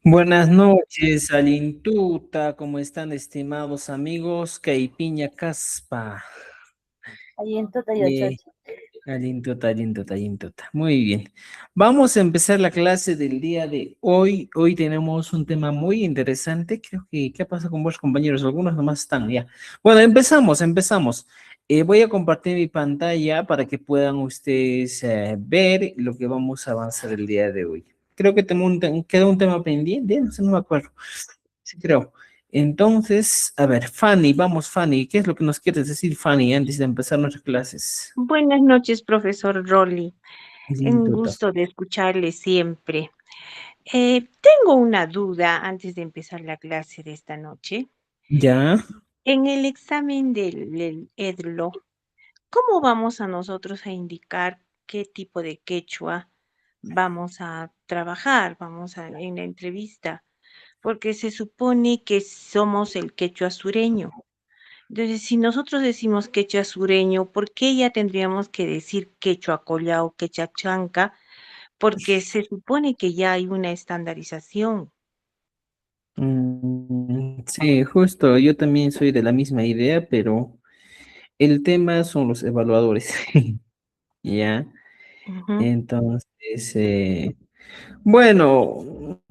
Buenas noches, Alintuta, ¿cómo están, estimados amigos? Caipiña Caspa. Aliento Eh, Yochocho. Alintuta, Alintuta, Alintuta. Muy bien. Vamos a empezar la clase del día de hoy. Hoy tenemos un tema muy interesante. Creo que, ¿qué pasa con vos, compañeros? Algunos nomás están ya. Bueno, empezamos. Voy a compartir mi pantalla para que puedan ustedes ver lo que vamos a avanzar el día de hoy. Creo que tengo queda un tema pendiente, no sé, no me acuerdo. Sí, creo. Entonces, a ver, Fanny, vamos, Fanny, ¿qué es lo que nos quieres decir, Fanny, antes de empezar nuestras clases? Buenas noches, profesor Rolly. Un Alintuta. gusto de escucharle siempre. Tengo una duda antes de empezar la clase de esta noche. Ya. En el examen del EDLO, ¿cómo vamos a nosotros a indicar qué tipo de quechua vamos a trabajar, en la entrevista? Porque se supone que somos el quechua sureño. Entonces, si nosotros decimos quechua sureño, ¿por qué ya tendríamos que decir quechua collao, quechua chanca? Porque se supone que ya hay una estandarización. Sí, justo, yo también soy de la misma idea, pero el tema son los evaluadores, ¿ya? Ujú. Entonces, bueno,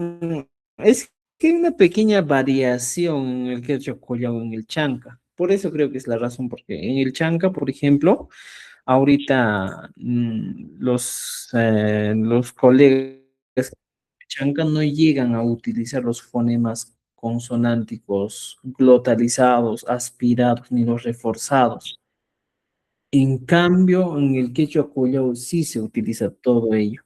es que hay una pequeña variación en el quechua collao en el chanca. Por eso creo que es la razón, porque en el chanca, por ejemplo, ahorita los colegas de chanca no llegan a utilizar los fonemas consonánticos glotalizados, aspirados, ni los reforzados. En cambio, en el quechua collao sí se utiliza todo ello.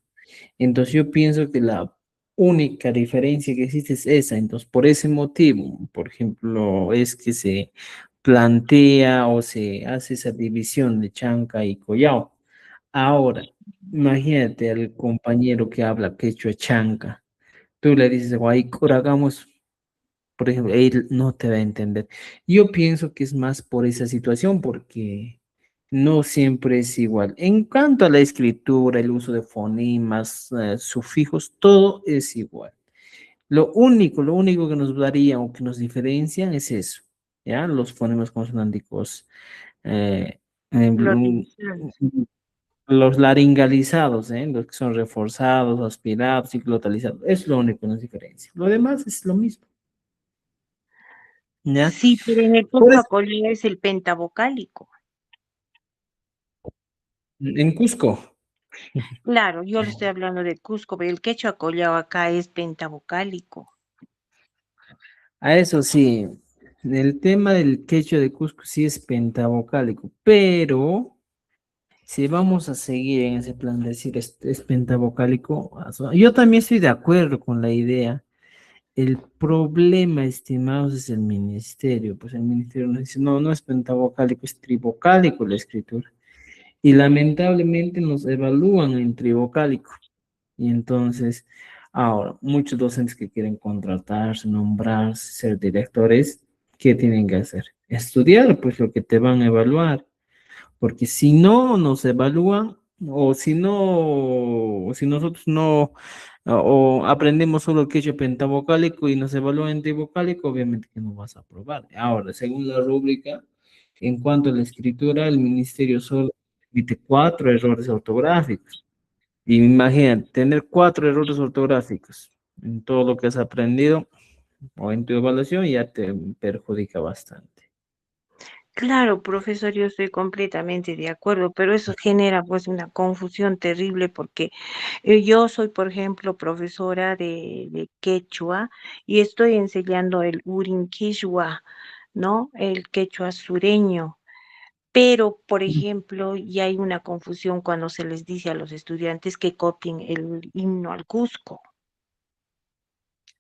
Entonces yo pienso que la única diferencia que existe es esa. Entonces, por ese motivo, por ejemplo, es que se plantea o se hace esa división de chanca y collao. Ahora, imagínate al compañero que habla quechua chanca. Tú le dices, guay, hagamos, por ejemplo, él no te va a entender. Yo pienso que es más por esa situación, porque no siempre es igual. En cuanto a la escritura, el uso de fonemas, sufijos, todo es igual. Lo único que nos varía o que nos diferencian es eso, ¿ya? Los fonemas consonánticos, eh, eh, Glotalizados. los laringalizados, los que son reforzados, aspirados y glotalizados. Es lo único que nos diferencia. Lo demás es lo mismo, ¿ya? Sí, pero en el Por quechua eso, collao es el pentavocálico. en Cusco. Claro, yo le estoy hablando de Cusco, pero el quechua collao acá es pentavocálico. A eso sí, el tema del quechua de Cusco sí es pentavocálico, pero si vamos a seguir en ese plan de decir es pentavocálico, yo también estoy de acuerdo con la idea. El problema, estimados, es el ministerio. Pues el ministerio nos dice, no, no es pentavocálico, es trivocálico la escritura. Y lamentablemente nos evalúan en trivocálico. Y entonces, ahora, muchos docentes que quieren contratarse, nombrarse, ser directores, ¿qué tienen que hacer? Estudiar, pues lo que te van a evaluar, porque si no nos evalúan, o si no, o si nosotros no, o aprendemos solo el quechua pentavocálico y nos evalúan en trivocálico, obviamente que no vas a aprobar. Ahora, según la rúbrica, en cuanto a la escritura, el ministerio solo emite 4 errores ortográficos. Y imagina, tener 4 errores ortográficos en todo lo que has aprendido o en tu evaluación ya te perjudica bastante. Claro, profesor, yo estoy completamente de acuerdo, pero eso genera pues una confusión terrible porque yo soy, por ejemplo, profesora de quechua y estoy enseñando el Urinquishua, ¿no? El quechua sureño. Pero, por ejemplo, ya hay una confusión cuando se les dice a los estudiantes que copien el himno al Cusco.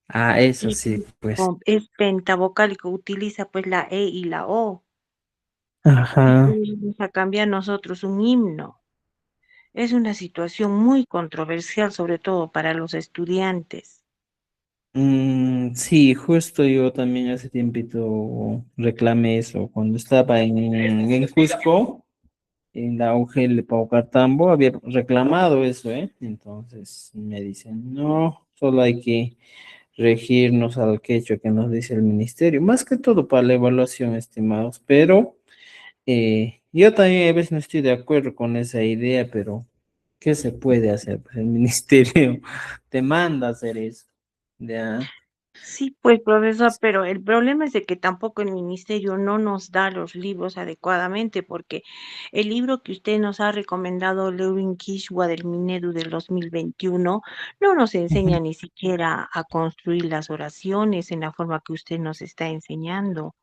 Ah, eso Y sí, pues. es pentavocálico, utiliza pues la E y la O. ¿Y Ajá. cómo vamos a cambiar nosotros un himno? Es una situación muy controversial, sobre todo para los estudiantes. Sí, justo yo también hace tiempito reclamé eso. Cuando estaba en Cusco, en la UGL de Paucartambo, había reclamado eso, ¿eh? Entonces me dicen, no, solo hay que regirnos al quechua que nos dice el ministerio, más que todo para la evaluación, estimados, pero yo también a veces no estoy de acuerdo con esa idea, pero ¿qué se puede hacer? Pues el ministerio te manda a hacer eso, ¿ya? Sí, pues profesor, pero el problema es de que tampoco el ministerio no nos da los libros adecuadamente, porque el libro que usted nos ha recomendado, Lewin Kishwa del Minedu del 2021, no nos enseña Ujú. ni siquiera a construir las oraciones en la forma que usted nos está enseñando,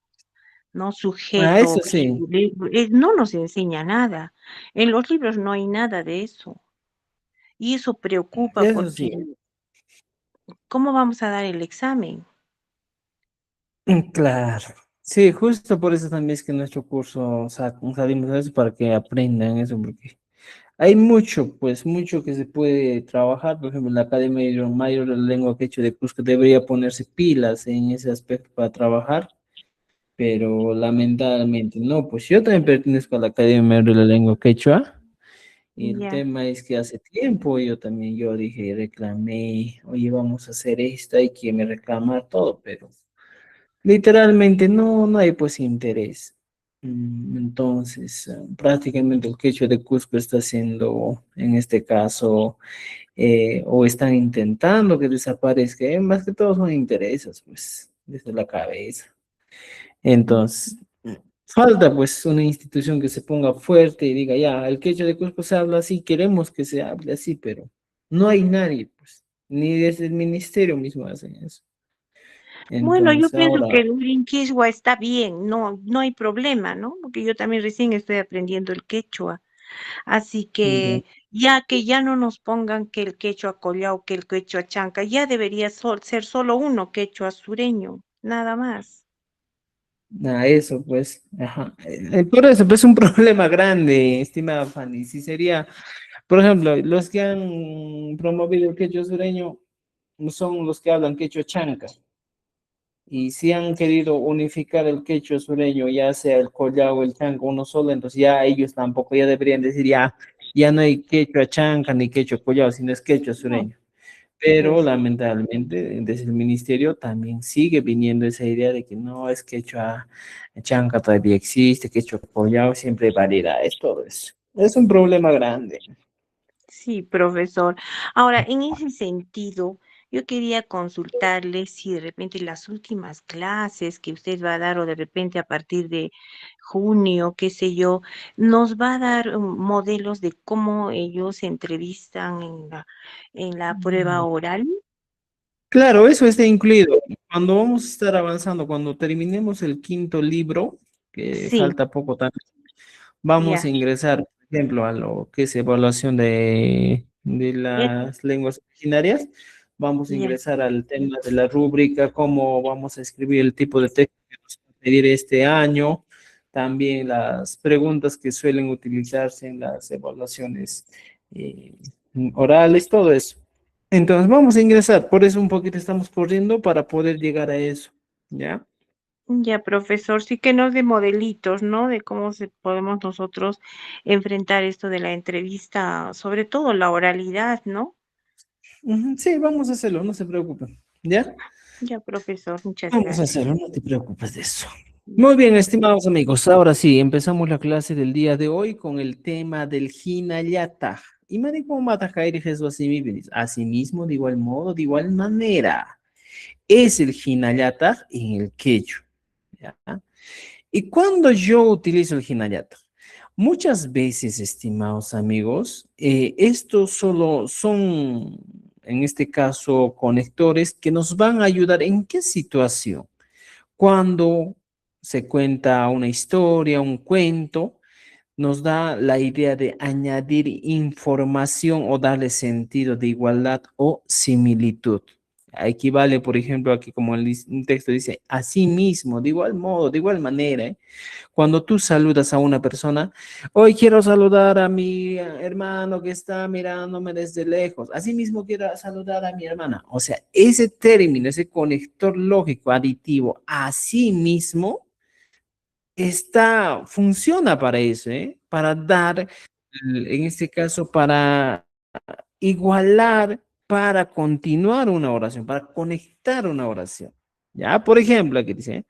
¿no? Ah, Sujeto, eso objeto, sí, no nos enseña nada. En los libros no hay nada de eso. Y eso preocupa eso porque sí. ¿cómo vamos a dar el examen? Claro. Sí, justo por eso también es que nuestro curso salimos de eso para que aprendan eso, porque hay mucho, pues mucho que se puede trabajar. Por ejemplo, la Academia Mayor de la Lengua Quechua de Cusco debería ponerse pilas en ese aspecto para trabajar, pero lamentablemente no. Pues yo también pertenezco a la Academia Mayor de la Lengua Quechua y el Ya. tema es que hace tiempo yo también, yo dije, reclamé, oye, vamos a hacer esto, hay que me reclamar todo, pero literalmente no hay pues interés. Entonces, prácticamente el quechua de Cusco está haciendo, en este caso, o están intentando que desaparezca, más que todo son intereses, pues, desde la cabeza. Entonces, falta pues una institución que se ponga fuerte y diga, ya, el quechua de Cusco se habla así, queremos que se hable así, pero no hay nadie, pues, ni desde el ministerio mismo hacen eso. Bueno, yo Entonces, pienso que ahora, el Quechua está bien, no hay problema, ¿no? Porque yo también recién estoy aprendiendo el quechua. Así ya. que ya que ya no nos pongan que el quechua collao, que el quechua chanca, ya debería ser solo uno quechua sureño, nada más. Eso, pues, ajá. Por eso, pues, es un problema grande, estimada Fanny. Si sería, por ejemplo, los que han promovido el quechua sureño son los que hablan quechua chanca. Y si han querido unificar el quechua sureño, ya sea el collao o el chanca, uno solo, entonces ya ellos tampoco ya deberían decir, ya no hay quechua chanca ni quechua collao, sino es quechua No, sureño. Pero eso. lamentablemente desde el ministerio también sigue viniendo esa idea de que no es quechua chanca todavía existe, quechua collao siempre hay variedades, todo eso. Es un problema grande. Sí, profesor. Ahora, en ese sentido, yo quería consultarle si de repente las últimas clases que usted va a dar o de repente a partir de junio, qué sé yo, nos va a dar modelos de cómo ellos se entrevistan en la prueba oral. Claro, eso está incluido. Cuando vamos a estar avanzando, cuando terminemos el quinto libro, que Sí, falta poco también, vamos a ya, ingresar, por ejemplo, a lo que es evaluación de eh, las lenguas originarias. Vamos a ya, ingresar al tema de la rúbrica, cómo vamos a escribir el tipo de texto que nos va a pedir este año, también las preguntas que suelen utilizarse en las evaluaciones eh, orales, todo eso. Entonces vamos a ingresar, por eso un poquito estamos corriendo para poder llegar a eso, ¿ya? ya, profesor. Sí que nos dé modelitos, ¿no? De cómo podemos nosotros enfrentar esto de la entrevista, sobre todo la oralidad, ¿no? Ujú, sí, vamos a hacerlo, no se preocupen, ¿ya? Ya, profesor, muchas Vamos a gracias. hacerlo, no te preocupes de eso. Ya. Muy bien, estimados amigos, ahora sí, empezamos la clase del día de hoy con el tema del Hinayata. Y me dijo Matajairi Jesús asimismo, de igual modo, de igual manera, es el Hinayata en el quechua, ¿ya? ¿Y cuando yo utilizo el Hinayata? Muchas veces, estimados amigos, estos solo son, en este caso, conectores que nos van a ayudar en qué situación. Cuando se cuenta una historia, un cuento, nos da la idea de añadir información o darle sentido de igualdad o similitud. Equivale, por ejemplo, aquí como un texto dice, así mismo, de igual modo, de igual manera. Cuando tú saludas a una persona, hoy quiero saludar a mi hermano que está mirándome desde lejos. Asimismo, quiero saludar a mi hermana. O sea, ese término, ese conector lógico aditivo, así mismo, funciona para eso, ¿eh? Para dar, en este caso, para igualar. para continuar una oración, para conectar una oración. Ya, por ejemplo, aquí dice,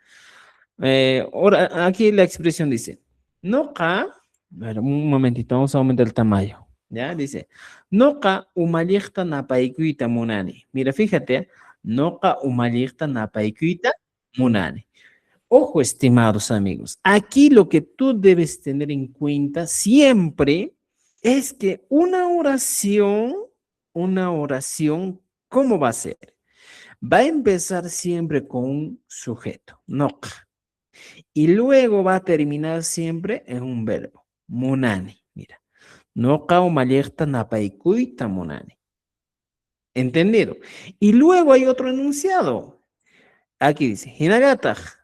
aquí la expresión dice, noqa, a ver, un momentito, vamos a aumentar el tamaño. Ya, dice, noqa umalliqta napaykuyta munani. Mira, fíjate, noqa umalliqta napaykuyta munani. Ojo, estimados amigos, aquí lo que tú debes tener en cuenta siempre es que una oración, ¿cómo va a ser? Va a empezar siempre con un sujeto, noqa, y luego va a terminar siempre en un verbo, munani. Mira, noqa umalliqta napaykuyta munani. ¿Entendido? Y luego hay otro enunciado. Aquí dice, hinagataq.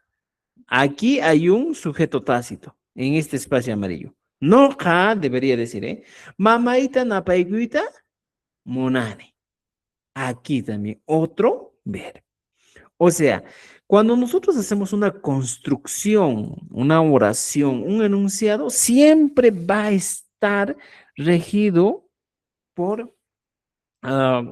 Aquí hay un sujeto tácito en este espacio amarillo. Noqa debería decir, ¿eh? Mamaita napaykuyta munani. Aquí también otro verbo. O sea, cuando nosotros hacemos una construcción, una oración, un enunciado, siempre va a estar regido por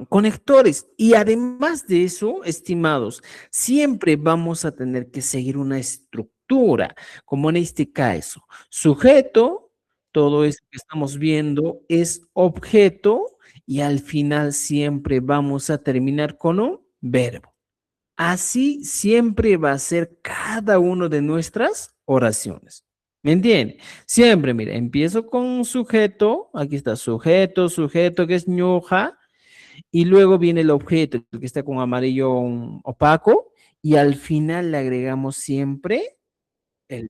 conectores. Y además de eso, estimados, siempre vamos a tener que seguir una estructura, como en este caso. Sujeto, todo esto que estamos viendo es objeto y al final siempre vamos a terminar con un verbo. Así siempre va a ser cada una de nuestras oraciones. ¿Me entiende? Siempre, mira, empiezo con sujeto, aquí está sujeto, sujeto que es ñoja, y luego viene el objeto, el que está con amarillo opaco, y al final le agregamos siempre el.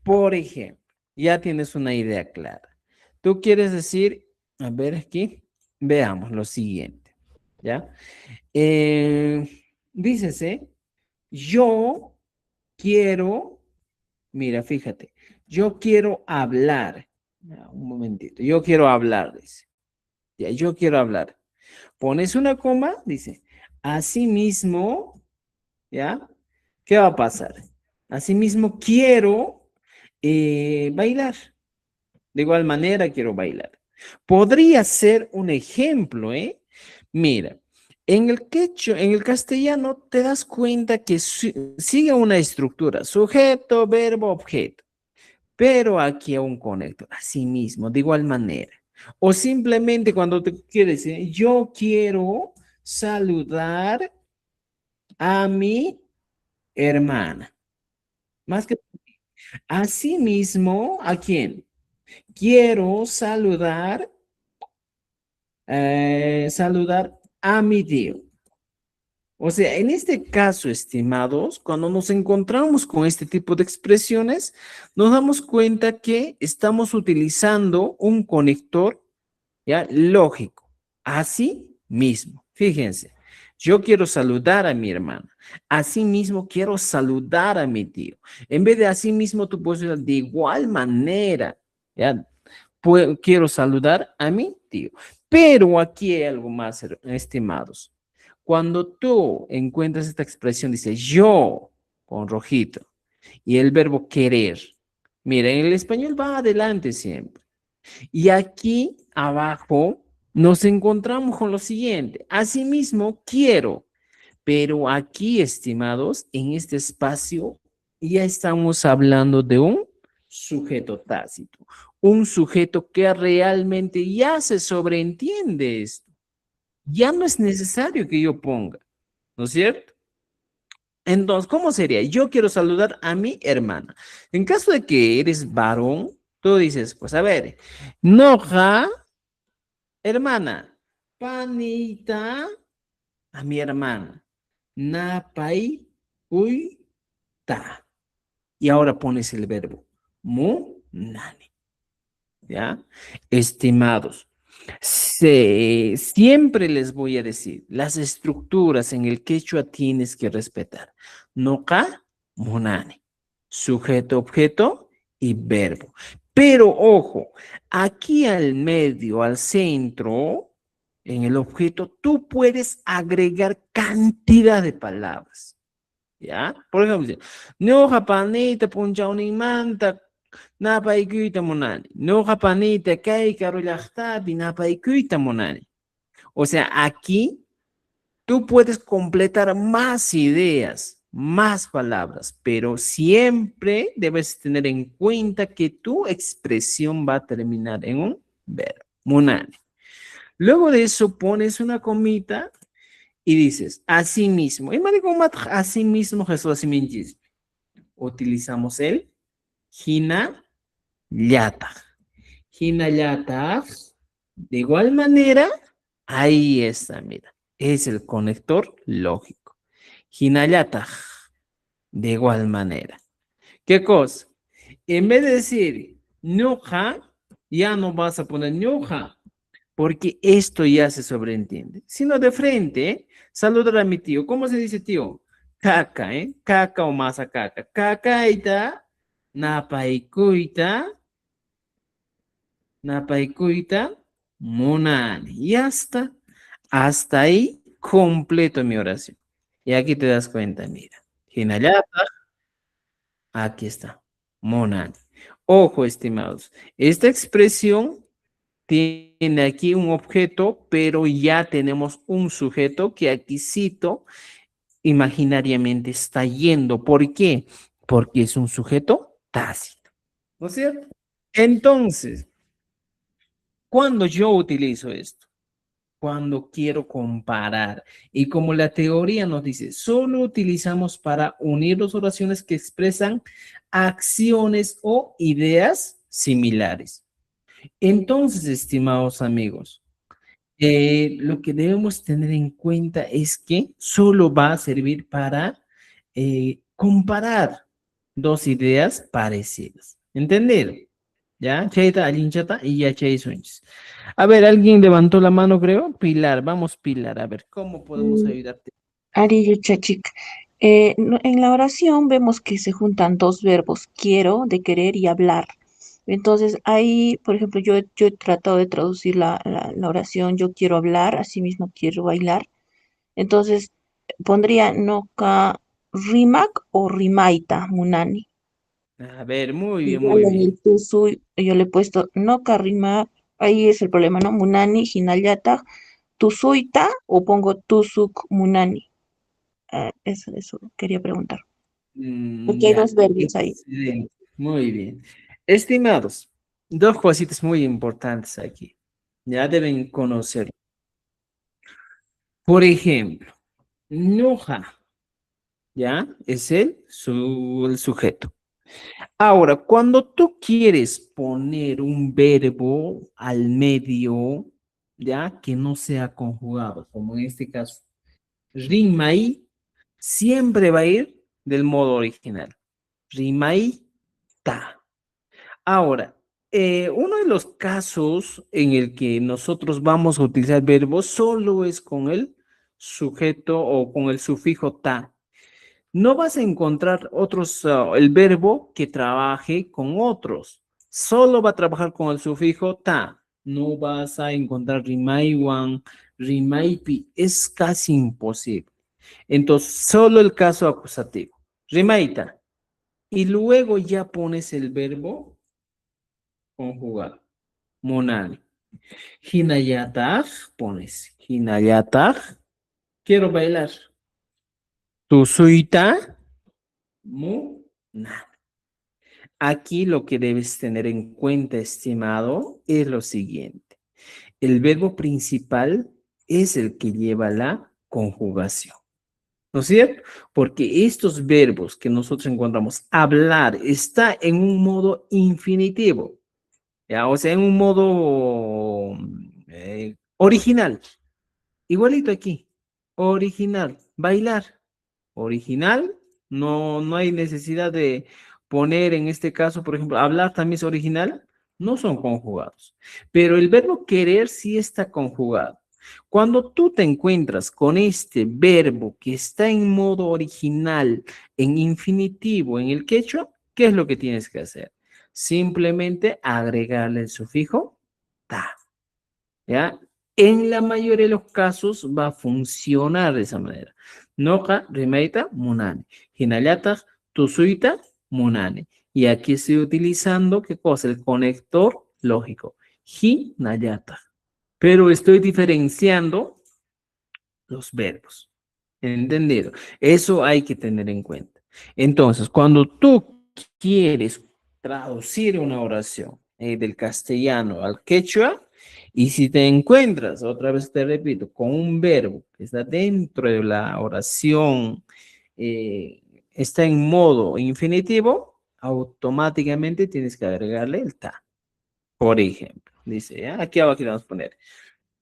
Por ejemplo, ya tienes una idea clara. Tú quieres decir, a ver aquí, veamos lo siguiente, ¿ya? Dícese, yo quiero, mira, fíjate, yo quiero hablar. Ya, un momentito, yo quiero hablar, dice. Ya, yo quiero hablar. Pones una coma, dice, asimismo, ¿ya? ¿Qué va a pasar? Asimismo, quiero bailar. De igual manera, quiero bailar. Podría ser un ejemplo, ¿eh? Mira, en el quechua, en el castellano, te das cuenta que sigue una estructura, sujeto, verbo, objeto. Pero aquí a un conector, así mismo, de igual manera. O simplemente cuando te quieres decir, yo quiero saludar a mi hermana. Más que así mismo, ¿a quién? Quiero saludar a mi tío. O sea, en este caso, estimados, cuando nos encontramos con este tipo de expresiones, nos damos cuenta que estamos utilizando un conector, ¿ya? Lógico. Así mismo. Fíjense, yo quiero saludar a mi hermana. Así mismo quiero saludar a mi tío. En vez de así mismo, tú puedes decir de igual manera, ¿ya? Quiero saludar a mi tío. Pero aquí hay algo más, estimados. Cuando tú encuentras esta expresión, dice yo con rojito y el verbo querer. Mira, en el español va adelante siempre. Y aquí abajo nos encontramos con lo siguiente. Asimismo, quiero. Pero aquí, estimados, en este espacio ya estamos hablando de un sujeto tácito. Un sujeto que realmente ya se sobreentiende esto. Ya no es necesario que yo ponga, ¿no es cierto? Entonces, ¿cómo sería? Yo quiero saludar a mi hermana. En caso de que eres varón, tú dices, pues a ver, noja, hermana, panita, a mi hermana, napai, uy, ta. Y ahora pones el verbo, mu, nani. ¿Ya? Estimados, siempre les voy a decir, las estructuras en el quechua tienes que respetar. Noka, monane, sujeto, objeto y verbo. Pero ojo, aquí al medio, al centro, en el objeto, tú puedes agregar cantidad de palabras. ¿Ya? Por ejemplo, dice, no japanita punchauni manta napaykuyta munani. No japanita kay karullaqtapi napaykuyta munani. O sea, aquí tú puedes completar más ideas, más palabras, pero siempre debes tener en cuenta que tu expresión va a terminar en un verbo. Munani. Luego de eso pones una comita y dices, así mismo. Y me digo, así mismo, Jesús, así mismo. Utilizamos el hina yata. Hina yata. De igual manera, ahí está, mira. Es el conector lógico. Hina yata. De igual manera. ¿Qué cosa? En vez de decir ñuja, ya no vas a poner ñuja, porque esto ya se sobreentiende. Sino de frente, saludar a mi tío. ¿Cómo se dice tío? Caca, ¿eh? Caca o masa caca. Cacaita, napaikuita, napaikuita, monani. Y hasta ahí completo mi oración. Y aquí te das cuenta, mira. Hinayata, aquí está, monani. Ojo, estimados, esta expresión tiene aquí un objeto, pero ya tenemos un sujeto que aquí cito imaginariamente está yendo. ¿Por qué? Porque es un sujeto tácito. ¿No es cierto? Entonces, cuando yo utilizo esto, cuando quiero comparar, y como la teoría nos dice, solo utilizamos para unir las oraciones que expresan acciones o ideas similares. Entonces, estimados amigos, lo que debemos tener en cuenta es que solo va a servir para comparar dos ideas parecidas. ¿Entendieron? ¿Ya? Chaita, alinchata y ya chay sunchis. A ver, alguien levantó la mano, creo. Pilar, vamos, Pilar. A ver, ¿cómo podemos Mm, ayudarte? Ari Chachik. En la oración vemos que se juntan dos verbos, quiero, de querer y hablar. Entonces, ahí, por ejemplo, yo he tratado de traducir la oración, yo quiero hablar, asimismo quiero bailar. Entonces, pondría noca rimak o rimaita munani. A ver, muy bien, Igual muy en bien. el tusu, yo le he puesto noca rimak, ahí es el problema, ¿no? Munani, hinayata, tusuita o pongo tusuk munani. Eso quería preguntar. Porque hay Ya, dos verbos ahí. excelente. Muy bien. Estimados, dos cositas muy importantes aquí. Ya deben conocer. Por ejemplo, Nuja, ¿ya? Es el sujeto. Ahora, cuando tú quieres poner un verbo al medio, ¿ya? Que no sea conjugado, como en este caso, rimai, siempre va a ir del modo original. Rimai, ta. Ahora, uno de los casos en el que nosotros vamos a utilizar verbos solo es con el sujeto o con el sufijo ta. No vas a encontrar otros, el verbo que trabaje con otros. Solo va a trabajar con el sufijo ta. No vas a encontrar rimaiwan, rimaipi. Es casi imposible. Entonces, solo el caso acusativo. Rimaita. Y luego ya pones el verbo conjugado. Monal. Hinayatag, pones. Hinayatag. Quiero bailar. Tusuita. Mu. Aquí lo que debes tener en cuenta, estimado, es lo siguiente. El verbo principal es el que lleva la conjugación. ¿No es cierto? Porque estos verbos que nosotros encontramos, hablar, está en un modo infinitivo, ¿ya? O sea, en un modo original. Igualito aquí. Original. Bailar. Original. No hay necesidad de poner en este caso, por ejemplo, hablar también es original. No son conjugados. Pero el verbo querer sí está conjugado. Cuando tú te encuentras con este verbo que está en modo original, en infinitivo, en el quechua, ¿qué es lo que tienes que hacer? Simplemente agregarle el sufijo ta. ¿Ya? En la mayoría de los casos va a funcionar de esa manera. Noja, rimeita, munane. Hinayata, tusuita, munane. Y aquí estoy utilizando, ¿qué cosa? El conector lógico. Hinayata. pero estoy diferenciando los verbos. ¿Entendido? Eso hay que tener en cuenta. Entonces, cuando tú quieres traducir una oración del castellano al quechua, y si te encuentras, otra vez te repito, con un verbo que está dentro de la oración, está en modo infinitivo, automáticamente tienes que agregarle el ta. Por ejemplo, dice, ¿ya? Aquí abajo le vamos a poner,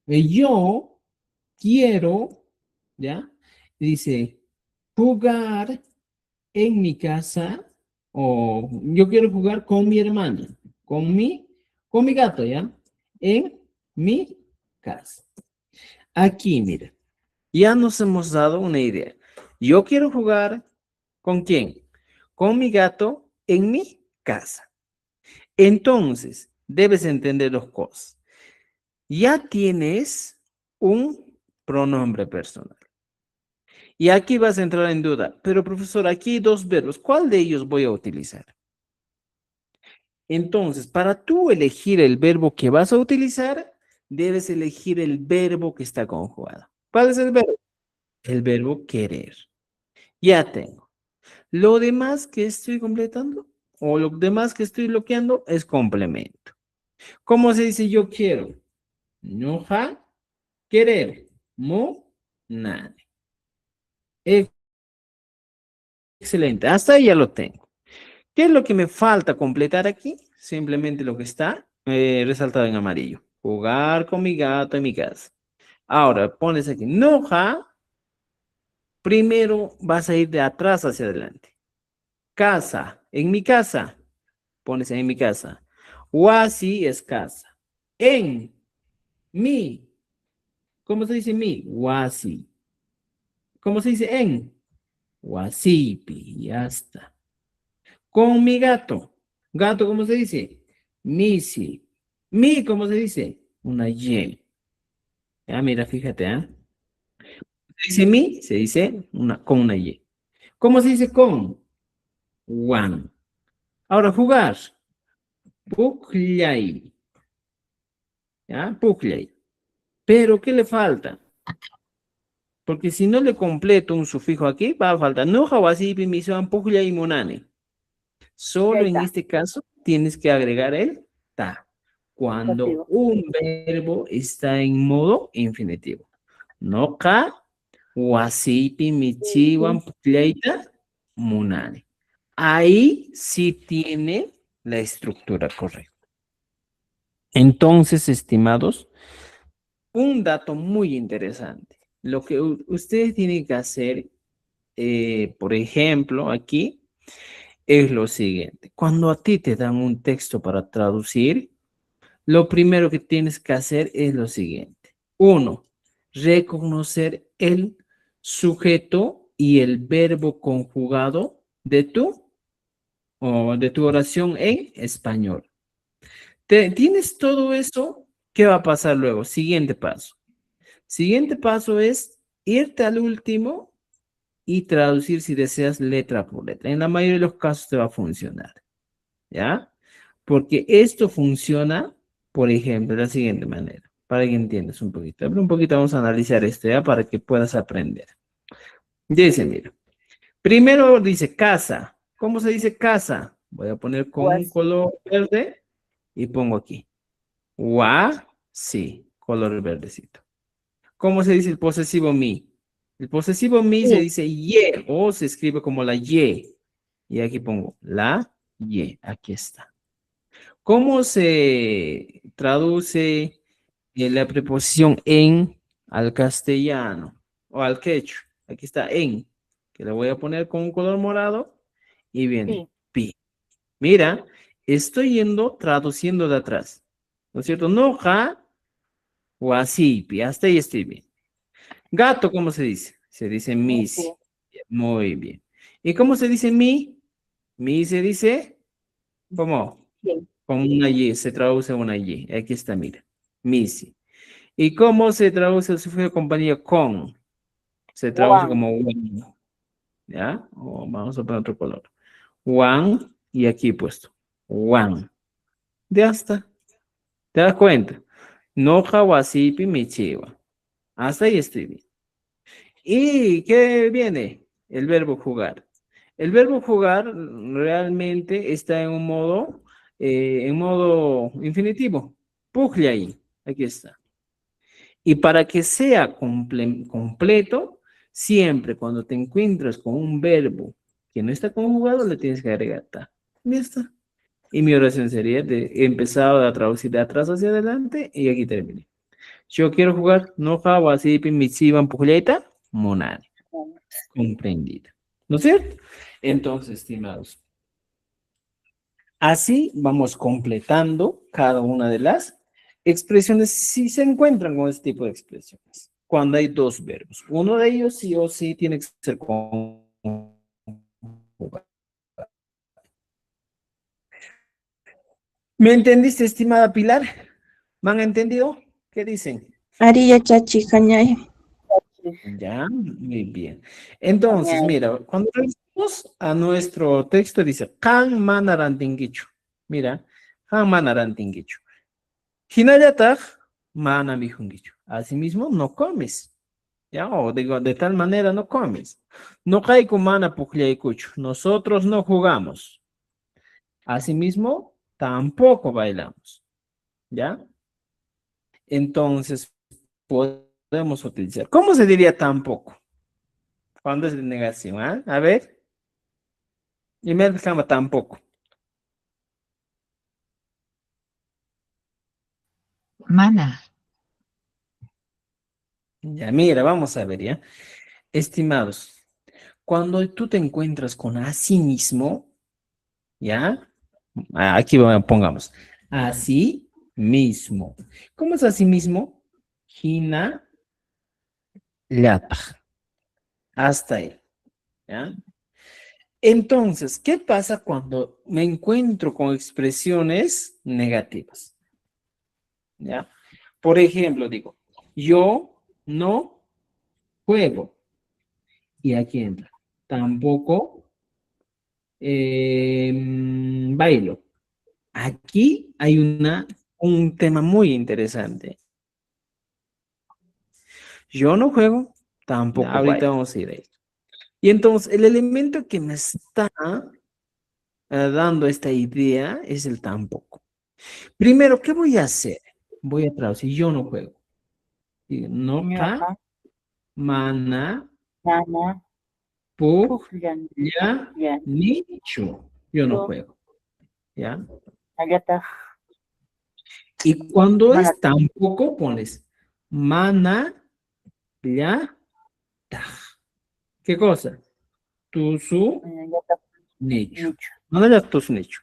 yo quiero, ¿ya? Dice, jugar en mi casa, o yo quiero jugar con mi hermana, con mi gato, ¿ya? En mi casa. Aquí, mira, ya nos hemos dado una idea. Yo quiero jugar ¿con quién? Con mi gato en mi casa. Entonces, debes entender dos cosas. Ya tienes un pronombre personal. Y aquí vas a entrar en duda. Pero profesor, aquí hay dos verbos. ¿Cuál de ellos voy a utilizar? Entonces, para tú elegir el verbo que vas a utilizar, debes elegir el verbo que está conjugado. ¿Cuál es el verbo? El verbo querer. Ya tengo. Lo demás que estoy completando o lo demás que estoy bloqueando es complemento. ¿Cómo se dice yo quiero? Noja, querer. Mo, nane. Excelente. Hasta ahí ya lo tengo. ¿Qué es lo que me falta completar aquí? Simplemente lo que está resaltado en amarillo. Jugar con mi gato en mi casa. Ahora pones aquí noja. Primero vas a ir de atrás hacia adelante. Casa. En mi casa. Pones en mi casa. Wasi es casa. En mi. ¿Cómo se dice mi? Wasi. ¿Cómo se dice en? Wasipi. Ya está. Con mi gato. Gato, ¿cómo se dice? Misi. Mi, ¿cómo se dice? Una Y. Ya, mira, fíjate, ¿ah? Se dice mi, se dice con una Y. ¿Cómo se dice con? One. Ahora, jugar. Puklay. ¿Ya? Puklay. Pero, ¿qué le falta? Porque si no le completo un sufijo aquí, va a faltar. No, hawasipi, misoan, puklay, monane. Ya Solo en está, este caso tienes que agregar el ta cuando contigo. un verbo está en modo infinitivo. No ka, wasipi, Sí, michiwan, sí. pukleita, munane. Ahí sí tiene la estructura correcta. Entonces, estimados, un dato muy interesante. Lo que ustedes tienen que hacer, por ejemplo, aquí, es lo siguiente. Cuando a ti te dan un texto para traducir, lo primero que tienes que hacer es lo siguiente. Uno, reconocer el sujeto y el verbo conjugado de tu oración en español. ¿Tienes todo eso? ¿Qué va a pasar luego? Siguiente paso. Siguiente paso es irte al último y traducir si deseas letra por letra. En la mayoría de los casos te va a funcionar. ¿Ya? Porque esto funciona, por ejemplo, de la siguiente manera, para que entiendas un poquito. Un poquito vamos a analizar esto, ¿ya? Para que puedas aprender. Dice, mira, primero dice casa. ¿Cómo se dice casa? Voy a poner con un Guasi. color verde y pongo aquí. Wa, sí, color verdecito. ¿Cómo se dice el posesivo mi? El posesivo mi se Sí, dice ye o se escribe como la ye. Y aquí pongo la ye. Aquí está. ¿Cómo se traduce la preposición en al castellano o al quechua? Aquí está en, que le voy a poner con un color morado y viene sí, pi. Mira, estoy yendo traduciendo de atrás, ¿no es cierto? No ja o así, pi. Hasta ahí estoy bien. Gato, ¿cómo se dice? Se dice sí, misi. Muy bien. ¿Y cómo se dice mi? Mi se dice, ¿cómo? sí. Con una Y, se traduce una Y. Aquí está, mira. Misi. ¿Y cómo se traduce el sufijo de compañía con? Se traduce Juan. como one. ¿Ya? O vamos a poner otro color. One, y aquí puesto. One. Ya está. ¿Te das cuenta? Noja wasipi michiwa. Hasta ahí estoy bien. ¿Y qué viene? El verbo jugar. El verbo jugar realmente está en modo infinitivo. Pugliai. Aquí está. Y para que sea completo, siempre cuando te encuentras con un verbo que no está conjugado, le tienes que agregar ta. Ya está. Y mi oración sería de he empezado a traducir de atrás hacia adelante y aquí terminé. Yo quiero jugar no java así pimichivan pujuleta, monani. Comprendida. ¿No es cierto? Entonces, estimados, así vamos completando cada una de las expresiones si se encuentran con este tipo de expresiones. Cuando hay dos verbos. Uno de ellos sí o sí tiene que ser conjugado. ¿Me entendiste, estimada Pilar? ¿Me han entendido? ¿Qué dicen? Ariya chachi cañay. Ya, muy bien. Entonces, mira, cuando regresamos a nuestro texto dice, kan manarantingichu. Mira, kan manarantingichu. Hinayatag mana mijungichu. Asimismo, no comes. Ya, o digo, de tal manera no comes. No kaiku mana pukllaykuchu. Nosotros no jugamos. Asimismo, tampoco bailamos. ¿Ya? Entonces, podemos utilizar. ¿Cómo se diría tampoco? ¿Cuándo es de negación? ¿Ah? A ver, y me dejaba tampoco. Mana. Ya, mira, vamos a ver, ¿ya? Estimados, cuando tú te encuentras con así mismo, ¿ya? Aquí pongamos, así mismo. ¿Cómo es así mismo? Hina lata. Hasta ahí, ¿ya? Entonces, ¿qué pasa cuando me encuentro con expresiones negativas? ¿Ya? Por ejemplo, digo, yo no juego. Y aquí entra. Tampoco bailo. Aquí hay un tema muy interesante. Yo no juego, tampoco ahorita bailo. Vamos a ir ahí. Y entonces, el elemento que me está dando esta idea es el tampoco. Primero, ¿qué voy a hacer? Voy a traducir, yo no juego. No ka, mana, Mana. pu, Pufyan. ya, Ya. ni, chu. Yo no Yo. juego. ¿Ya? Ayata. Y cuando Mana. es tampoco, pones mana, ya, ta. ¿Qué cosa? Tu, su, Ayata. nicho. Nicho. Mana ya tu, su, nicho.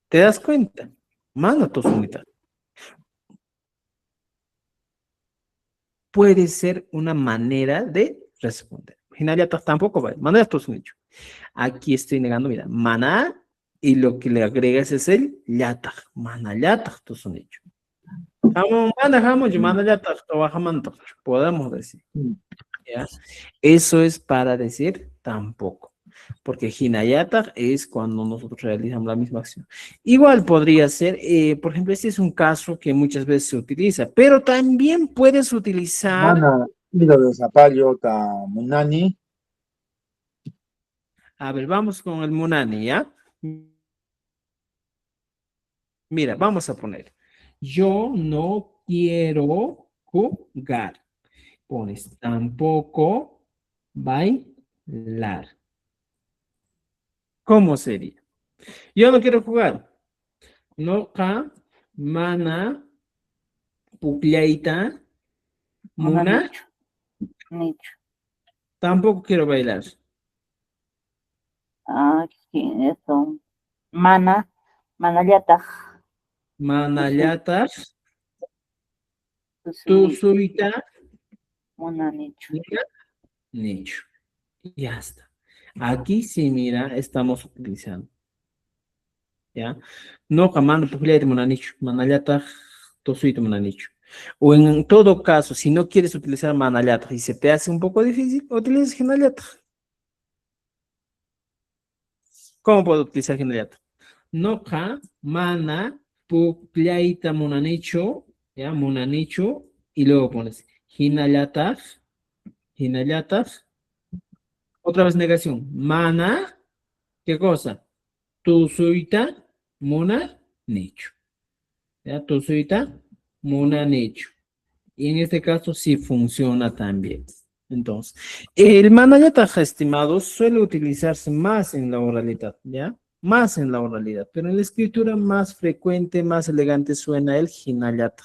¿Te das cuenta? Mana tu, su, nicho. Puede ser una manera de responder. Hinayata tampoco vale. Mana ya tu, su, nicho. Aquí estoy negando, mira, mana, y lo que le agregas es el yata. Mana yata tu, su, nicho. Mana, mana yata, podemos decir. ¿Ya? Eso es para decir tampoco, porque hinayata es cuando nosotros realizamos la misma acción. Igual podría ser, por ejemplo, este es un caso que muchas veces se utiliza, pero también puedes utilizar, Mana, hilo de zapallo ta munani. a ver, vamos con el munani, ¿ya? Mira, vamos a poner, yo no quiero jugar. Pones tampoco bailar. ¿Cómo sería? Yo no quiero jugar. Noka, mana, pucllaita, Mana muna, nicho. Nicho. tampoco quiero bailar. Ah, eso. Mana. Manayata. Manallata, tu Nicho. suita, Mana nicho. mira, nicho. Ya está. Aquí sí, mira, estamos utilizando. ¿Ya? No, mana, pucllaita, muna, nicho. Manallata, tu suita, muna, nicho. O en todo caso, si no quieres utilizar manallata y se te hace un poco difícil, utiliza hinallata. ¿Cómo puedo utilizar hinallata? Noja, mana, pucllaita munanicho, ¿ya? Munanichu, y luego pones hinallataq, hinallataq, otra vez negación, mana, ¿qué cosa? Tusuyta, munanichu, ¿ya? Tusuyta, munanichu. Y en este caso sí funciona también. Entonces, el manayata, estimados, suele utilizarse más en la oralidad, ¿ya? Más en la oralidad, pero en la escritura más frecuente, más elegante suena el hinayata,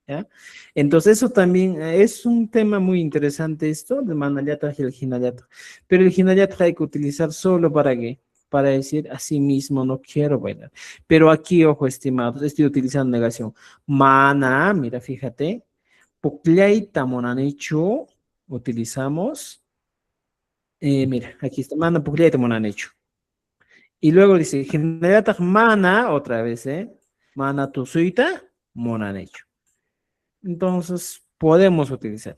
¿ya? Entonces, eso también es un tema muy interesante esto, el manayata y el hinayata. Pero el hinayata hay que utilizar solo para qué? Para decir a sí mismo, no quiero bailar. Pero aquí, ojo, estimados, estoy utilizando negación. Mana, mira, fíjate. Pucllaita monanichu, utilizamos, mira, aquí está, mana pucllaita monanichu. Y luego dice, generatak mana, otra vez, mana tusuita, monanichu. Entonces, podemos utilizar.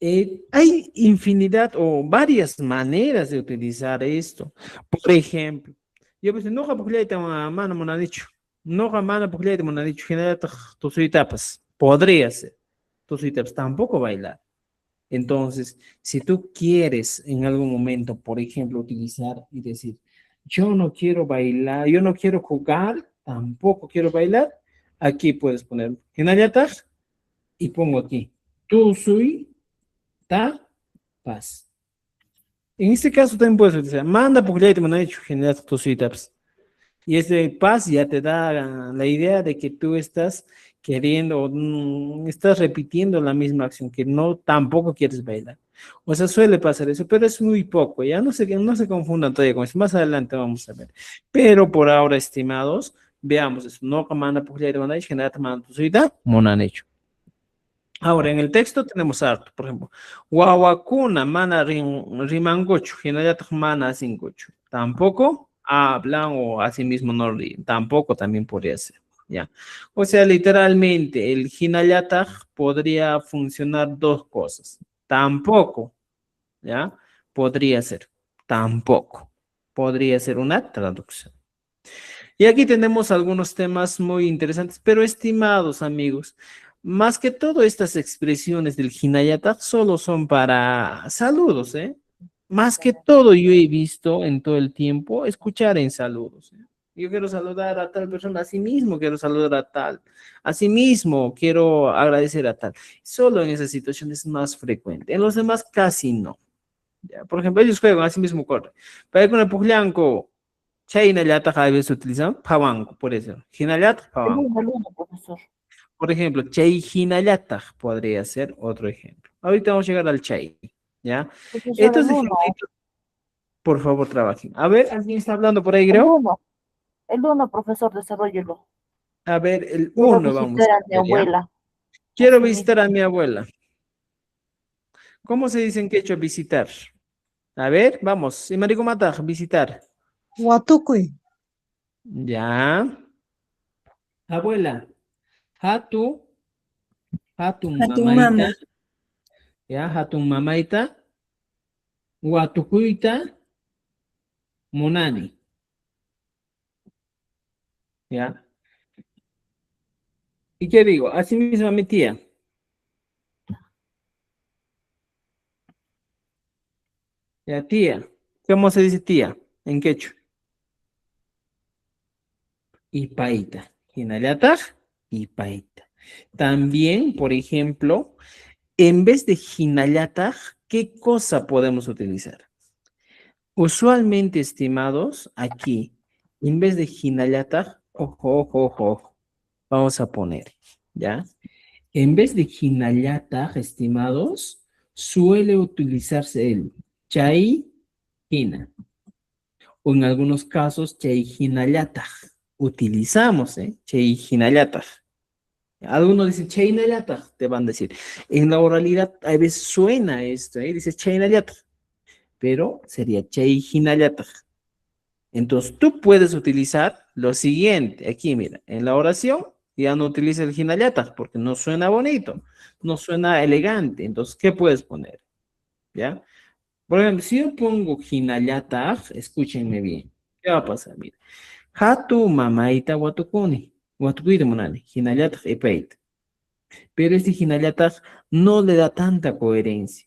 Hay infinidad o varias maneras de utilizar esto. Por ejemplo, yo pues, no pucllaita mana monanichu. No mana pucllaita monanichu, generatak tusuita, pues, podría ser. Tusuita, pues, tampoco bailar. Entonces, si tú quieres en algún momento, por ejemplo, utilizar y decir, yo no quiero bailar, yo no quiero jugar, tampoco quiero bailar, aquí puedes poner Hinayatag y pongo aquí, tu sui ta paz. En este caso también puedes utilizar, manda porque ya te mandan hecho generar tu sui ta paz. Y ese paz ya te da la idea de que tú estás queriendo, estás repitiendo la misma acción, que no tampoco quieres bailar. O sea, suele pasar eso, pero es muy poco, ya no se confundan todavía con eso. Más adelante vamos a ver. Pero por ahora, estimados, veamos eso. No manda pujar de manera general manda tu suida, monan hecho. Ahora, en el texto tenemos harto, por ejemplo, Wawakuna mana rimangochu, hinayataq mana asingochu. Tampoco hablan o asimismo no ríen. Tampoco también podría ser, ¿ya? O sea, literalmente, el hinayataq podría funcionar dos cosas. Tampoco, ¿ya? Podría ser. Tampoco. Podría ser una traducción. Y aquí tenemos algunos temas muy interesantes, pero estimados amigos, más que todo estas expresiones del Hinayata solo son para saludos, ¿eh? Más que todo yo he visto en todo el tiempo escuchar en saludos, ¿eh? Yo quiero saludar a tal persona, a sí mismo quiero saludar a tal, a sí mismo quiero agradecer a tal. Solo en esas situaciones es más frecuente, en los demás casi no. ¿Ya? Por ejemplo, ellos juegan, así mismo corre. Para ir con el pujlanco, Chaynallata a veces utilizan Pawanco, por eso. Hinallata, Pawanco. El uno, profesor. Por ejemplo, Chay Hinallata podría ser otro ejemplo. Ahorita vamos a llegar al Chay, ¿ya? Profesor, Estos el uno. ejemplitos, por favor, trabajen. A ver, ¿alguien está hablando por ahí, El creo? uno. El uno, profesor, desarrollelo. A ver, el Quiero uno vamos visitar a a mi ver, ¿ya? abuela. Quiero Así visitar a mismo. mi abuela. ¿Cómo se dice en quechua visitar? A ver, vamos. Imaricumata, visitar. Watukuy. Ya. Abuela. Hatu, hatun Hatun mamaita. mama. Ya, hatun mamaita. Watukuyta munani. ¿Ya? ¿Y qué digo? Así mismo a mi tía. Ya, tía. ¿Cómo se dice tía? En quechua. Ipaita. Hinallataq, ipaita. También, por ejemplo, en vez de hinallataq, ¿qué cosa podemos utilizar? Usualmente, estimados, aquí, en vez de hinallataq, ojo, ojo, ojo, ojo, vamos a poner, ¿ya? En vez de hinallataq, estimados, suele utilizarse el chay hina, o en algunos casos chay hinallataq. Utilizamos, chay hinallataq. Algunos dicen chay hinallataq, te van a decir. En la oralidad a veces suena esto, dice chay hinallataq, pero sería chay hinallataq. Entonces tú puedes utilizar lo siguiente, aquí mira, en la oración ya no utiliza el hinayata porque no suena bonito, no suena elegante. Entonces, ¿qué puedes poner? ¿Ya? Por ejemplo, si yo pongo hinayata, escúchenme bien. ¿Qué va a pasar? Mira, hatu mamaita watukuni. Watukuita Munani, Hinayatag Epeit. Pero este Hinayatag no le da tanta coherencia.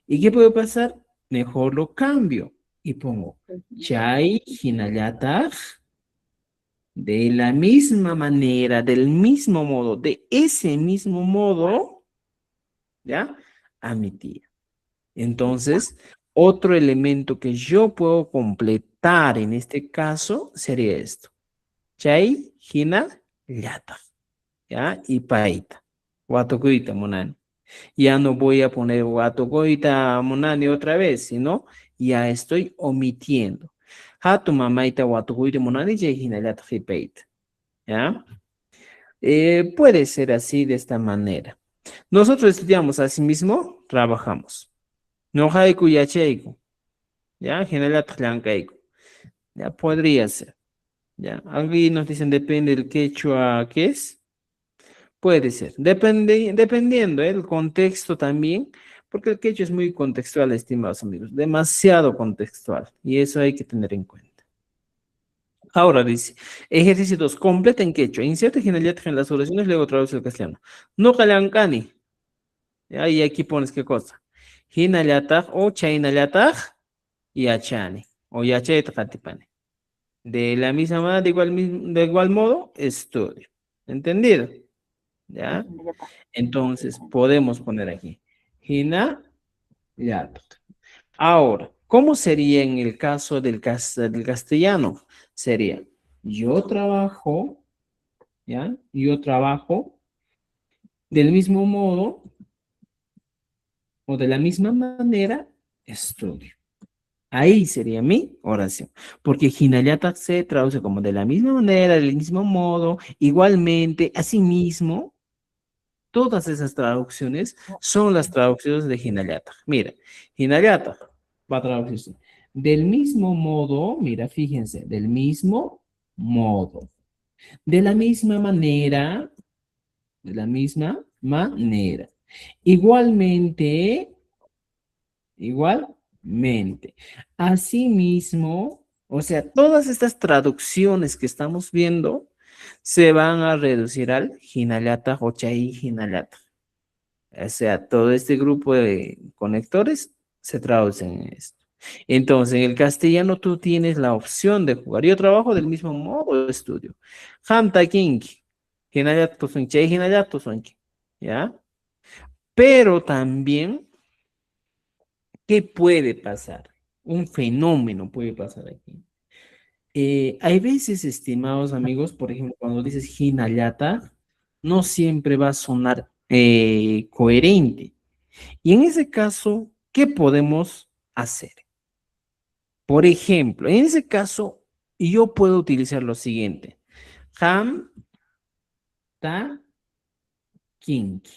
¿Y qué puede pasar? Mejor lo cambio y pongo Chay Hinayatag. De la misma manera, del mismo modo, de ese mismo modo, ¿ya? A mi tía. Entonces, otro elemento que yo puedo completar en este caso sería esto. Chay, hina, yata, ¿ya? Y paita. Watokuita, monani. Ya no voy a poner watokuita, monani otra vez, sino ya estoy omitiendo. Hatu mamaita watokuita, monani, chay, hina, yata, y paita. ¿Ya? Puede ser así de esta manera. Nosotros estudiamos, asimismo, trabajamos. No haiku yacheiku, ya, general tlancaiku. Ya podría ser. Ya, aquí nos dicen depende del quechua que es. Puede ser. Dependiendo el contexto también, porque el quechua es muy contextual, estimados amigos, demasiado contextual. Y eso hay que tener en cuenta. Ahora dice, ejercicio 2, completa en quechua, inserta generalidad en las oraciones, luego traduce al castellano. No calancani. Y aquí pones qué cosa. Hinallatag o chaynallatag y achani. O yachaytaqatipani. De la misma manera, de igual modo, estudio. ¿Entendido? ¿Ya? Entonces, podemos poner aquí. Hinallatag. Ahora, ¿cómo sería en el caso del castellano? Sería, yo trabajo, ¿ya? Yo trabajo del mismo modo o de la misma manera, estudio. Ahí sería mi oración. Porque Hinayata se traduce como de la misma manera, del mismo modo, igualmente, asimismo. Todas esas traducciones son las traducciones de Hinayata. Mira, Hinayata va a traducirse. Del mismo modo, mira, fíjense, del mismo modo. De la misma manera, de la misma manera. Igualmente, igualmente. Asimismo, o sea, todas estas traducciones que estamos viendo se van a reducir al Hinayata, Hochai, Hinayata. O sea, todo este grupo de conectores se traducen en esto. Entonces, en el castellano tú tienes la opción de jugar. Yo trabajo del mismo modo de estudio. Hamta kinki, Hinayata, Sonche, Hinayata, Sonche. ¿Ya? Pero también, ¿qué puede pasar? Un fenómeno puede pasar aquí. Hay veces, estimados amigos, por ejemplo, cuando dices Hinayata, no siempre va a sonar coherente. Y en ese caso, ¿qué podemos hacer? Por ejemplo, en ese caso, yo puedo utilizar lo siguiente. Ham, ta, kinki.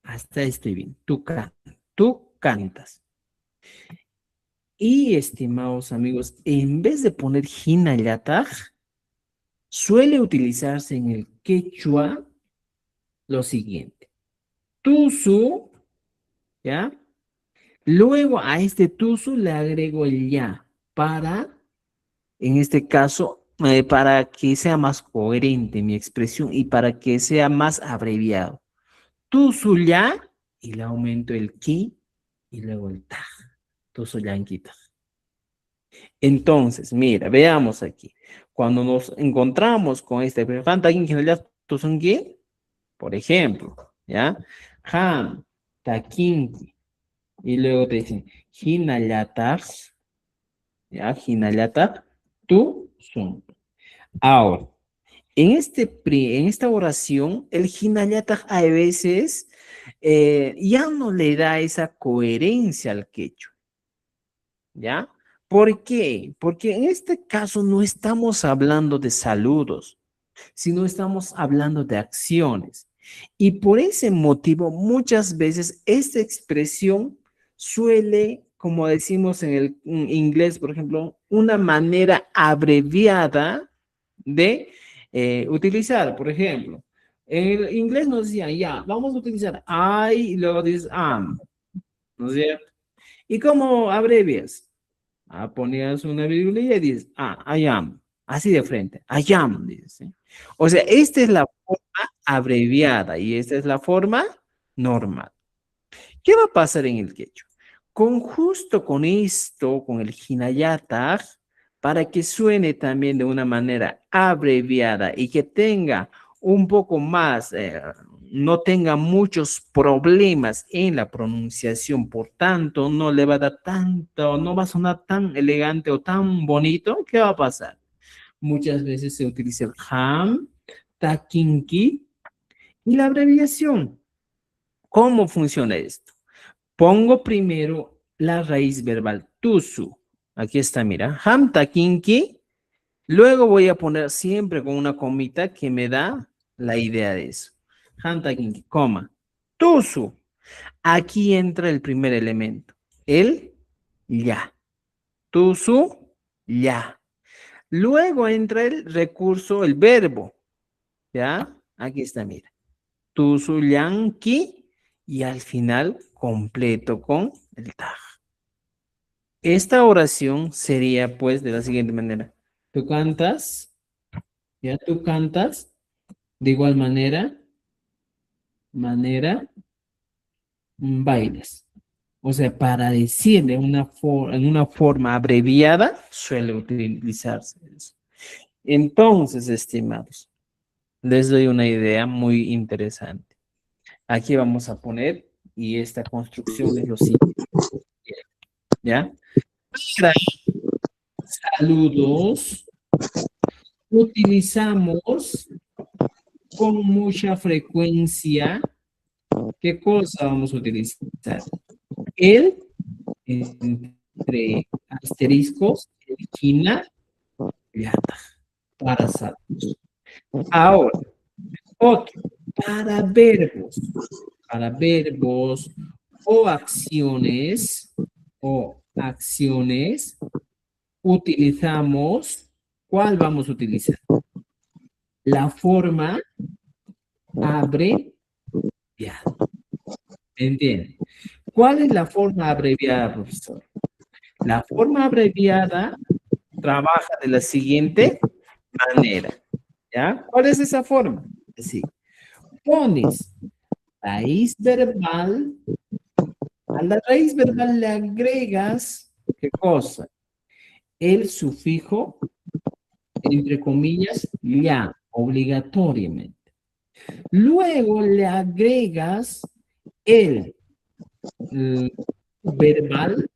Hasta ahí estoy bien. Tú cantas. Y, estimados amigos, en vez de poner hinayatag, suele utilizarse en el quechua lo siguiente. Tusu, ¿ya? Luego a este tusu le agrego el ya para, en este caso, para que sea más coherente mi expresión y para que sea más abreviado. Tusu ya y le aumento el ki y luego el ta. Tusu yanquita. Entonces, mira, veamos aquí. Cuando nos encontramos con este por ejemplo, ¿ya? Han, takinki, y luego te dicen, hinayatag, ¿ya? Hinayatag, tu sun. Ahora, en esta oración, el hinayatag a veces ya no le da esa coherencia al quechua, ¿ya? ¿Por qué? Porque en este caso no estamos hablando de saludos, sino estamos hablando de acciones. Y por ese motivo, muchas veces esta expresión suele, como decimos en el inglés, por ejemplo, una manera abreviada de utilizar. Por ejemplo, en el inglés nos decían, ya, vamos a utilizar I y luego dices am, ¿no es cierto? ¿Y cómo abrevias? Ponías una virgulilla y dices, I am. así de frente, ayam, dice. O sea, esta es la forma abreviada y esta es la forma normal. ¿Qué va a pasar en el quechua? Justo con esto, con el hinayata, para que suene también de una manera abreviada y que tenga un poco más, no tenga muchos problemas en la pronunciación, por tanto, no le va a dar tanto, no va a sonar tan elegante o tan bonito, ¿qué va a pasar? Muchas veces se utiliza el ham, takinki y la abreviación. ¿Cómo funciona esto? Pongo primero la raíz verbal tusu. Aquí está, mira. Ham takinki. Luego voy a poner siempre con una comita que me da la idea de eso. Ham takinki, coma. Tusu. Aquí entra el primer elemento. El ya. Tusu, ya. Luego entra el recurso, el verbo. ¿Ya? Aquí está, mira. Tusu yanki. Y al final completo con el tag. Esta oración sería pues de la siguiente manera. Tú cantas, ya tú cantas, de igual manera, bailes. O sea, para decir de en una forma abreviada, suele utilizarse eso. Entonces, estimados, les doy una idea muy interesante. Aquí vamos a poner, y esta construcción es lo siguiente, ¿ya? Saludos. Utilizamos con mucha frecuencia. ¿Qué cosa vamos a utilizar? El, entre asteriscos, el quina, yata, para saludos. Ahora, otro, para verbos o acciones, utilizamos, ¿cuál vamos a utilizar? La forma abreviada. ¿Entiende? ¿Cuál es la forma abreviada, profesor? La forma abreviada trabaja de la siguiente manera. ¿Ya? ¿Cuál es esa forma? Así. Pones raíz verbal, a la raíz verbal le agregas, ¿qué cosa? El sufijo, entre comillas, ya, obligatoriamente. Luego le agregas el verbal,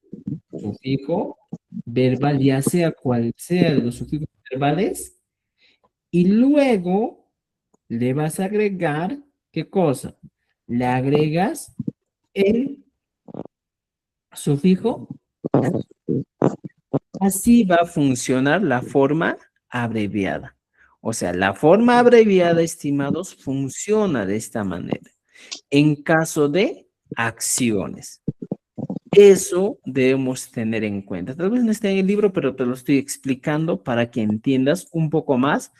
sufijo, verbal, ya sea cual sea de los sufijos verbales, y luego le vas a agregar, ¿qué cosa? Le agregas el sufijo. Así va a funcionar la forma abreviada. O sea, la forma abreviada, estimados, funciona de esta manera. En caso de acciones. Eso debemos tener en cuenta. Tal vez no esté en el libro, pero te lo estoy explicando para que entiendas un poco más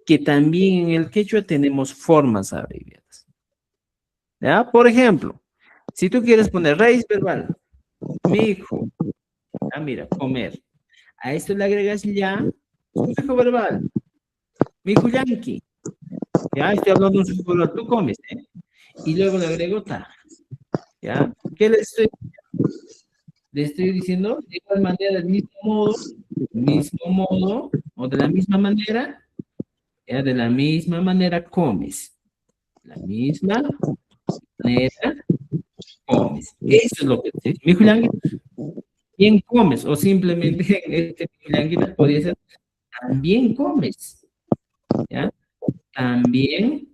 que también en el quechua tenemos formas abreviadas. ¿Ya? Por ejemplo, si tú quieres poner raíz verbal, mi hijo, mira, comer. A esto le agregas ya sufijo verbal. Mi hijo yanqui. Ya estoy hablando de un sufijo verbal. Tú comes, ¿eh? Y luego le agrego ta. ¿Ya? ¿Qué le estoy diciendo? Le estoy diciendo de igual manera, del mismo modo, o de la misma manera, ya de la misma manera comes. La misma manera comes. Eso es lo que te dice. Mi hijo yanqui, bien comes, o simplemente este yanqui podría ser también comes. ¿Ya? También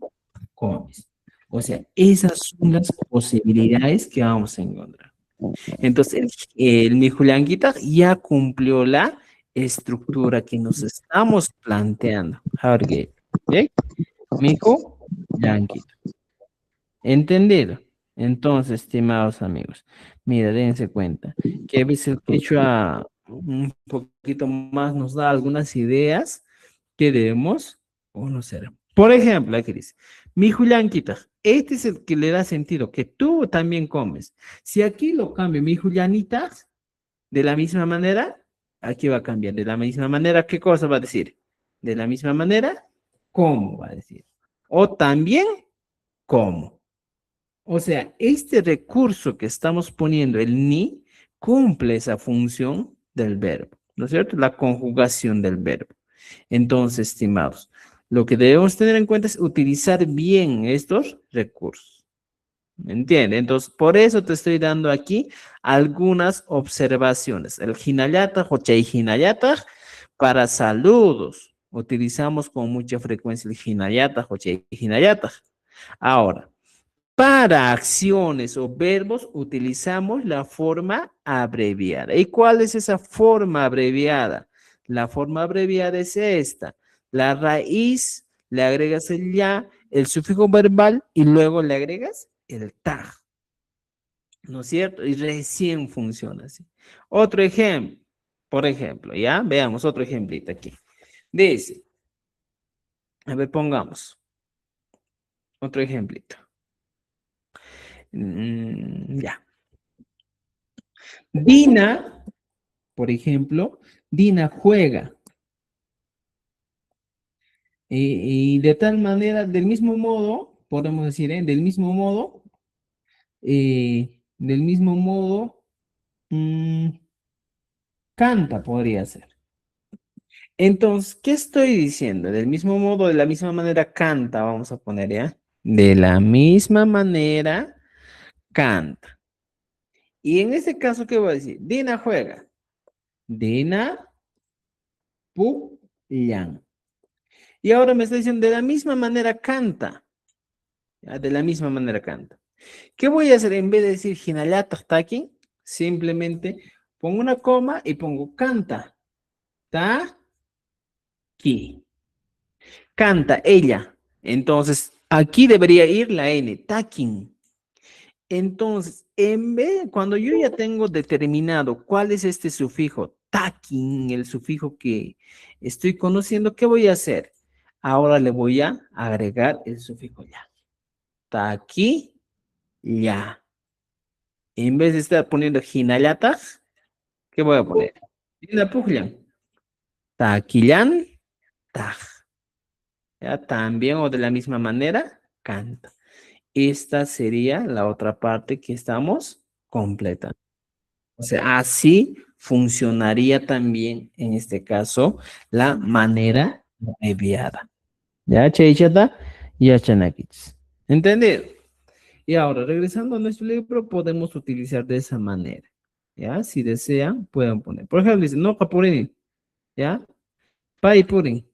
comes. O sea, esas son las posibilidades que vamos a encontrar. Entonces, el mijulanguita ya cumplió la estructura que nos estamos planteando. Hargate. ¿Bien? Mijulanguita. ¿Entendido? Entonces, estimados amigos, mira, dense cuenta que a veces el quechua un poquito más nos da algunas ideas que debemos conocer. Por ejemplo, aquí dice, mi Julianquita, este es el que le da sentido, que tú también comes. Si aquí lo cambio, mi Julianita, de la misma manera, aquí va a cambiar. De la misma manera, ¿qué cosa va a decir? De la misma manera, ¿cómo? Va a decir. O también, ¿cómo? O sea, este recurso que estamos poniendo, el ni, cumple esa función del verbo, ¿no es cierto? La conjugación del verbo. Entonces, estimados, lo que debemos tener en cuenta es utilizar bien estos recursos. ¿Me entiende? Entonces, por eso te estoy dando aquí algunas observaciones. El hinayata, hochei hinayata, para saludos. Utilizamos con mucha frecuencia el hinayata, hochei hinayata. Ahora, para acciones o verbos utilizamos la forma abreviada. ¿Y cuál es esa forma abreviada? La forma abreviada es esta. La raíz, le agregas el ya, el sufijo verbal y luego le agregas el tag. ¿No es cierto? Y recién funciona así. Otro ejemplo, por ejemplo, ¿ya? Veamos otro ejemplito aquí. Dice, a ver, pongamos otro ejemplito. Ya. Dina, por ejemplo, Dina juega. Y de tal manera, del mismo modo, podemos decir, del mismo modo, mm, canta podría ser. Entonces, ¿qué estoy diciendo? Del mismo modo, de la misma manera, canta, vamos a poner, ¿ya? De la misma manera, canta. Y en este caso, ¿qué voy a decir? Dina juega. Dina puyan. Y ahora me está diciendo, de la misma manera, canta. ¿Ya? De la misma manera, canta. ¿Qué voy a hacer? En vez de decir hinayata taki, simplemente pongo una coma y pongo canta. Ta ki. Canta ella. Entonces, aquí debería ir la N, takin. Entonces, en vez, cuando yo ya tengo determinado cuál es este sufijo, takin, el sufijo que estoy conociendo, ¿qué voy a hacer? Ahora le voy a agregar el sufijo ya. Taki, ya. En vez de estar poniendo hinayatas, ¿qué voy a poner? Hinapuglan. Taquillan, taj. Ya también o de la misma manera, canta. Esta sería la otra parte que estamos completando. O sea, así funcionaría también en este caso la manera abreviada. ¿Ya, Cheichata? Ya, Chanakits. ¿Entendido? Y ahora, regresando a nuestro libro, podemos utilizar de esa manera. ¿Ya? Si desean, pueden poner. Por ejemplo, dice, no capurini. ¿Ya? Pai purin.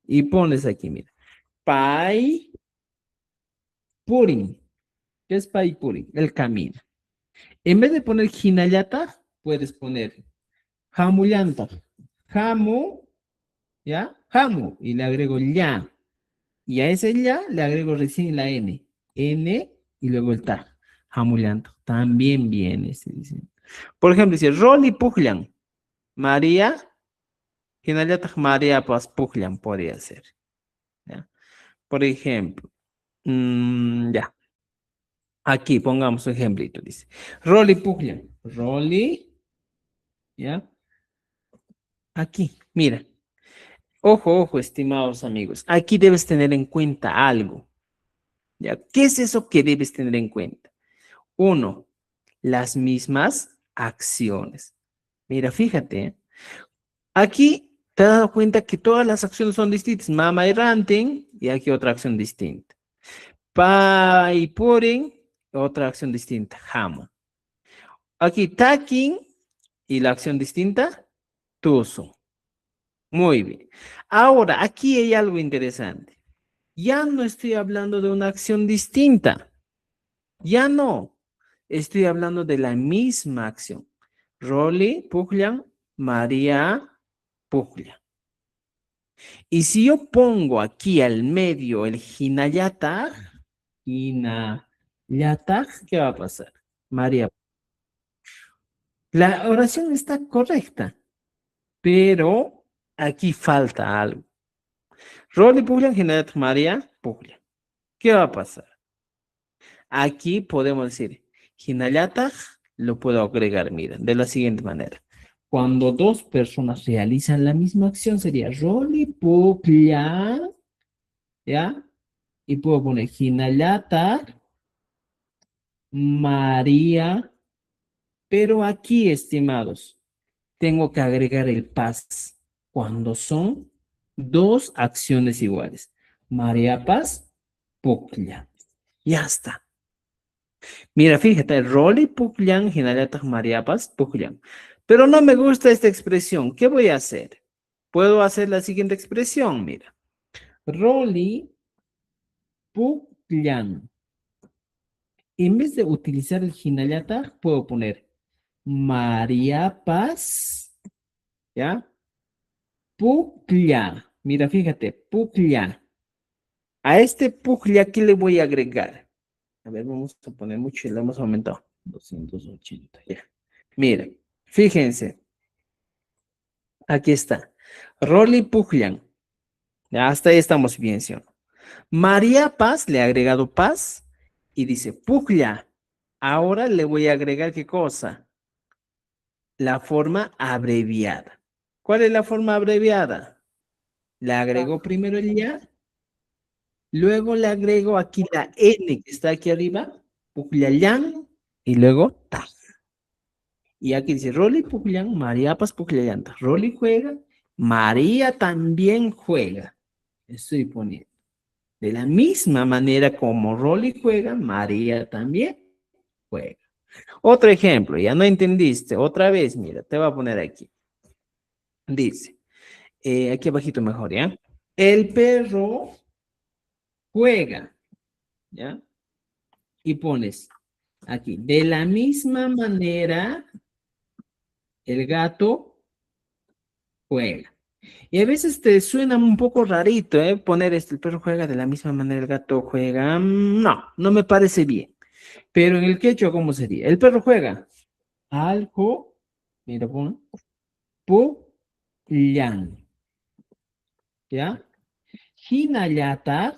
Y pones aquí, mira. Pai purin. ¿Qué es pai purin? El camino. En vez de poner hinayata, puedes poner jamuyanta. Jamu, ¿ya? Jamu. Y le agrego ya. Y a ese ya le agrego recién la N. N y luego el ta. Jamuyanta. También viene, se dice. Por ejemplo, dice Roli Pujlan. María, Hinayata María Paz Pujlan podría ser. ¿Ya? Por ejemplo, ya. Aquí pongamos un ejemplito, dice. Roli Pujlan. Roli, ¿ya? Aquí, mira. Ojo, ojo, estimados amigos. Aquí debes tener en cuenta algo. ¿Ya? ¿Qué es eso que debes tener en cuenta? Uno, las mismas acciones. Mira, fíjate, ¿eh? Aquí te has dado cuenta que todas las acciones son distintas. Mama y ranting, y aquí otra acción distinta. Pa y pudding, otra acción distinta. Jamo. Aquí taking y la acción distinta, tuso. Muy bien. Ahora, aquí hay algo interesante. Ya no estoy hablando de una acción distinta. Ya no. Estoy hablando de la misma acción. Rolly, Puglan, María, Puglan. Y si yo pongo aquí al medio el hinayata, hinayata, ¿qué va a pasar? María. La oración está correcta, pero aquí falta algo. Rolly, Puglan, hinayata, María, Puglan. ¿Qué va a pasar? Aquí podemos decir, hinayata, lo puedo agregar, mira, de la siguiente manera. Cuando dos personas realizan la misma acción sería Rolly Puklia, ¿ya? Y puedo poner Hinayata, María, pero aquí, estimados, tengo que agregar el Paz cuando son dos acciones iguales. María Paz, Puklia. Ya está. Mira, fíjate, Rolly Puklian, Hinayata María Paz, Puklian. Pero no me gusta esta expresión. ¿Qué voy a hacer? Puedo hacer la siguiente expresión, mira. Rolly Puklian. En vez de utilizar el Hinayata, puedo poner María Paz, ¿ya? Puklia. Mira, fíjate, Puklia. A este Puklia, ¿qué le voy a agregar? A ver, vamos a poner mucho y le hemos aumentado. 280, ya. Mira, fíjense, aquí está. Rolly Puklian. Ya, hasta ahí estamos bien, ¿sí o no? María Paz, le ha agregado Paz y dice Puklia. Ahora le voy a agregar ¿qué cosa? La forma abreviada. ¿Cuál es la forma abreviada? Le agregó primero el ya, luego le agrego aquí la N que está aquí arriba, Puclayán, y luego ta. Y aquí dice Rolly Puclayán, María Paz Puclayán. Rolly juega, María también juega. Estoy poniendo. De la misma manera como Rolly juega, María también juega. Otro ejemplo, ya no entendiste. Otra vez, mira, te voy a poner aquí. Dice, aquí abajito mejor, ¿ya? El perro juega, ¿ya? Y pones aquí, de la misma manera, el gato juega. Y a veces te suena un poco rarito, ¿eh? Poner esto, el perro juega de la misma manera, el gato juega. No, no me parece bien. Pero en el quechua, ¿cómo sería? El perro juega. Algo, mira, pon, pu, llan, ¿ya? Hinayata,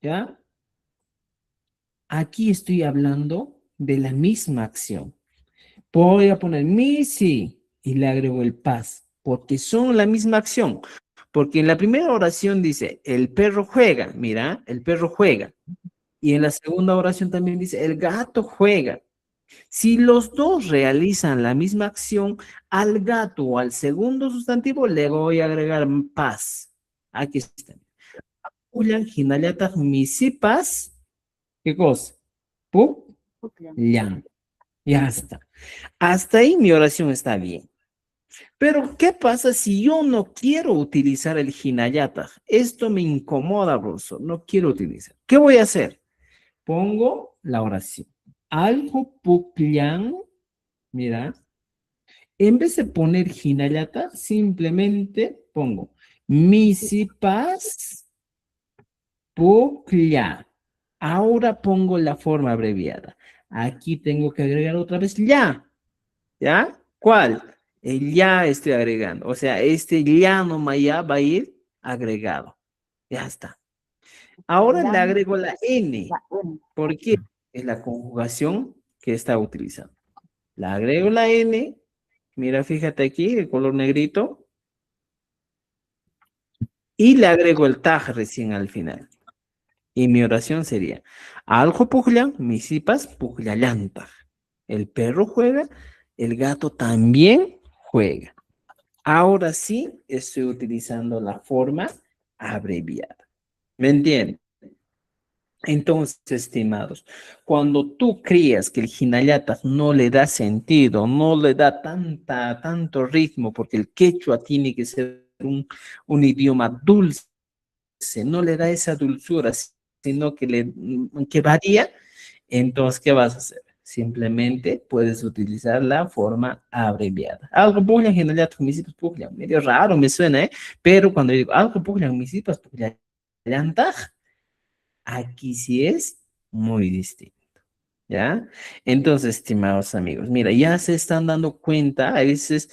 ¿ya? Aquí estoy hablando de la misma acción. Voy a poner misi y le agrego el paz, porque son la misma acción. Porque en la primera oración dice, el perro juega, mira, el perro juega. Y en la segunda oración también dice, el gato juega. Si los dos realizan la misma acción, al gato o al segundo sustantivo le voy a agregar paz. Aquí está. Julián, Hinayata, misipas, ¿qué cosa? Pu, llan. Ya está. Hasta ahí mi oración está bien. Pero, ¿qué pasa si yo no quiero utilizar el hinayata? Esto me incomoda, Rosso. No quiero utilizar. ¿Qué voy a hacer? Pongo la oración. Algo puklian, mira, en vez de poner hinayata, simplemente pongo misipas puklia. Ahora pongo la forma abreviada. Aquí tengo que agregar otra vez ya. ¿Ya? ¿Cuál? El ya estoy agregando. O sea, este ya no ya va a ir agregado. Ya está. Ahora le agrego la N. La N. ¿Por qué? Es la conjugación que está utilizando. Le agrego la N. Mira, fíjate aquí, el color negrito. Y le agrego el tag recién al final. Y mi oración sería, algo puglan, misipas puglalanta. El perro juega, el gato también juega. Ahora sí estoy utilizando la forma abreviada. ¿Me entienden? Entonces, estimados, cuando tú creas que el Hinayata no le da sentido, no le da tanto ritmo, porque el quechua tiene que ser un idioma dulce, no le da esa dulzura, sino que varía, entonces, ¿qué vas a hacer? Simplemente puedes utilizar la forma abreviada. Algo puglia general municipios puglia. Medio raro me suena, ¿eh? Pero cuando digo algo puglia municipios puglia, aquí sí es muy distinto. ¿Ya? Entonces, estimados amigos, mira, ya se están dando cuenta, a veces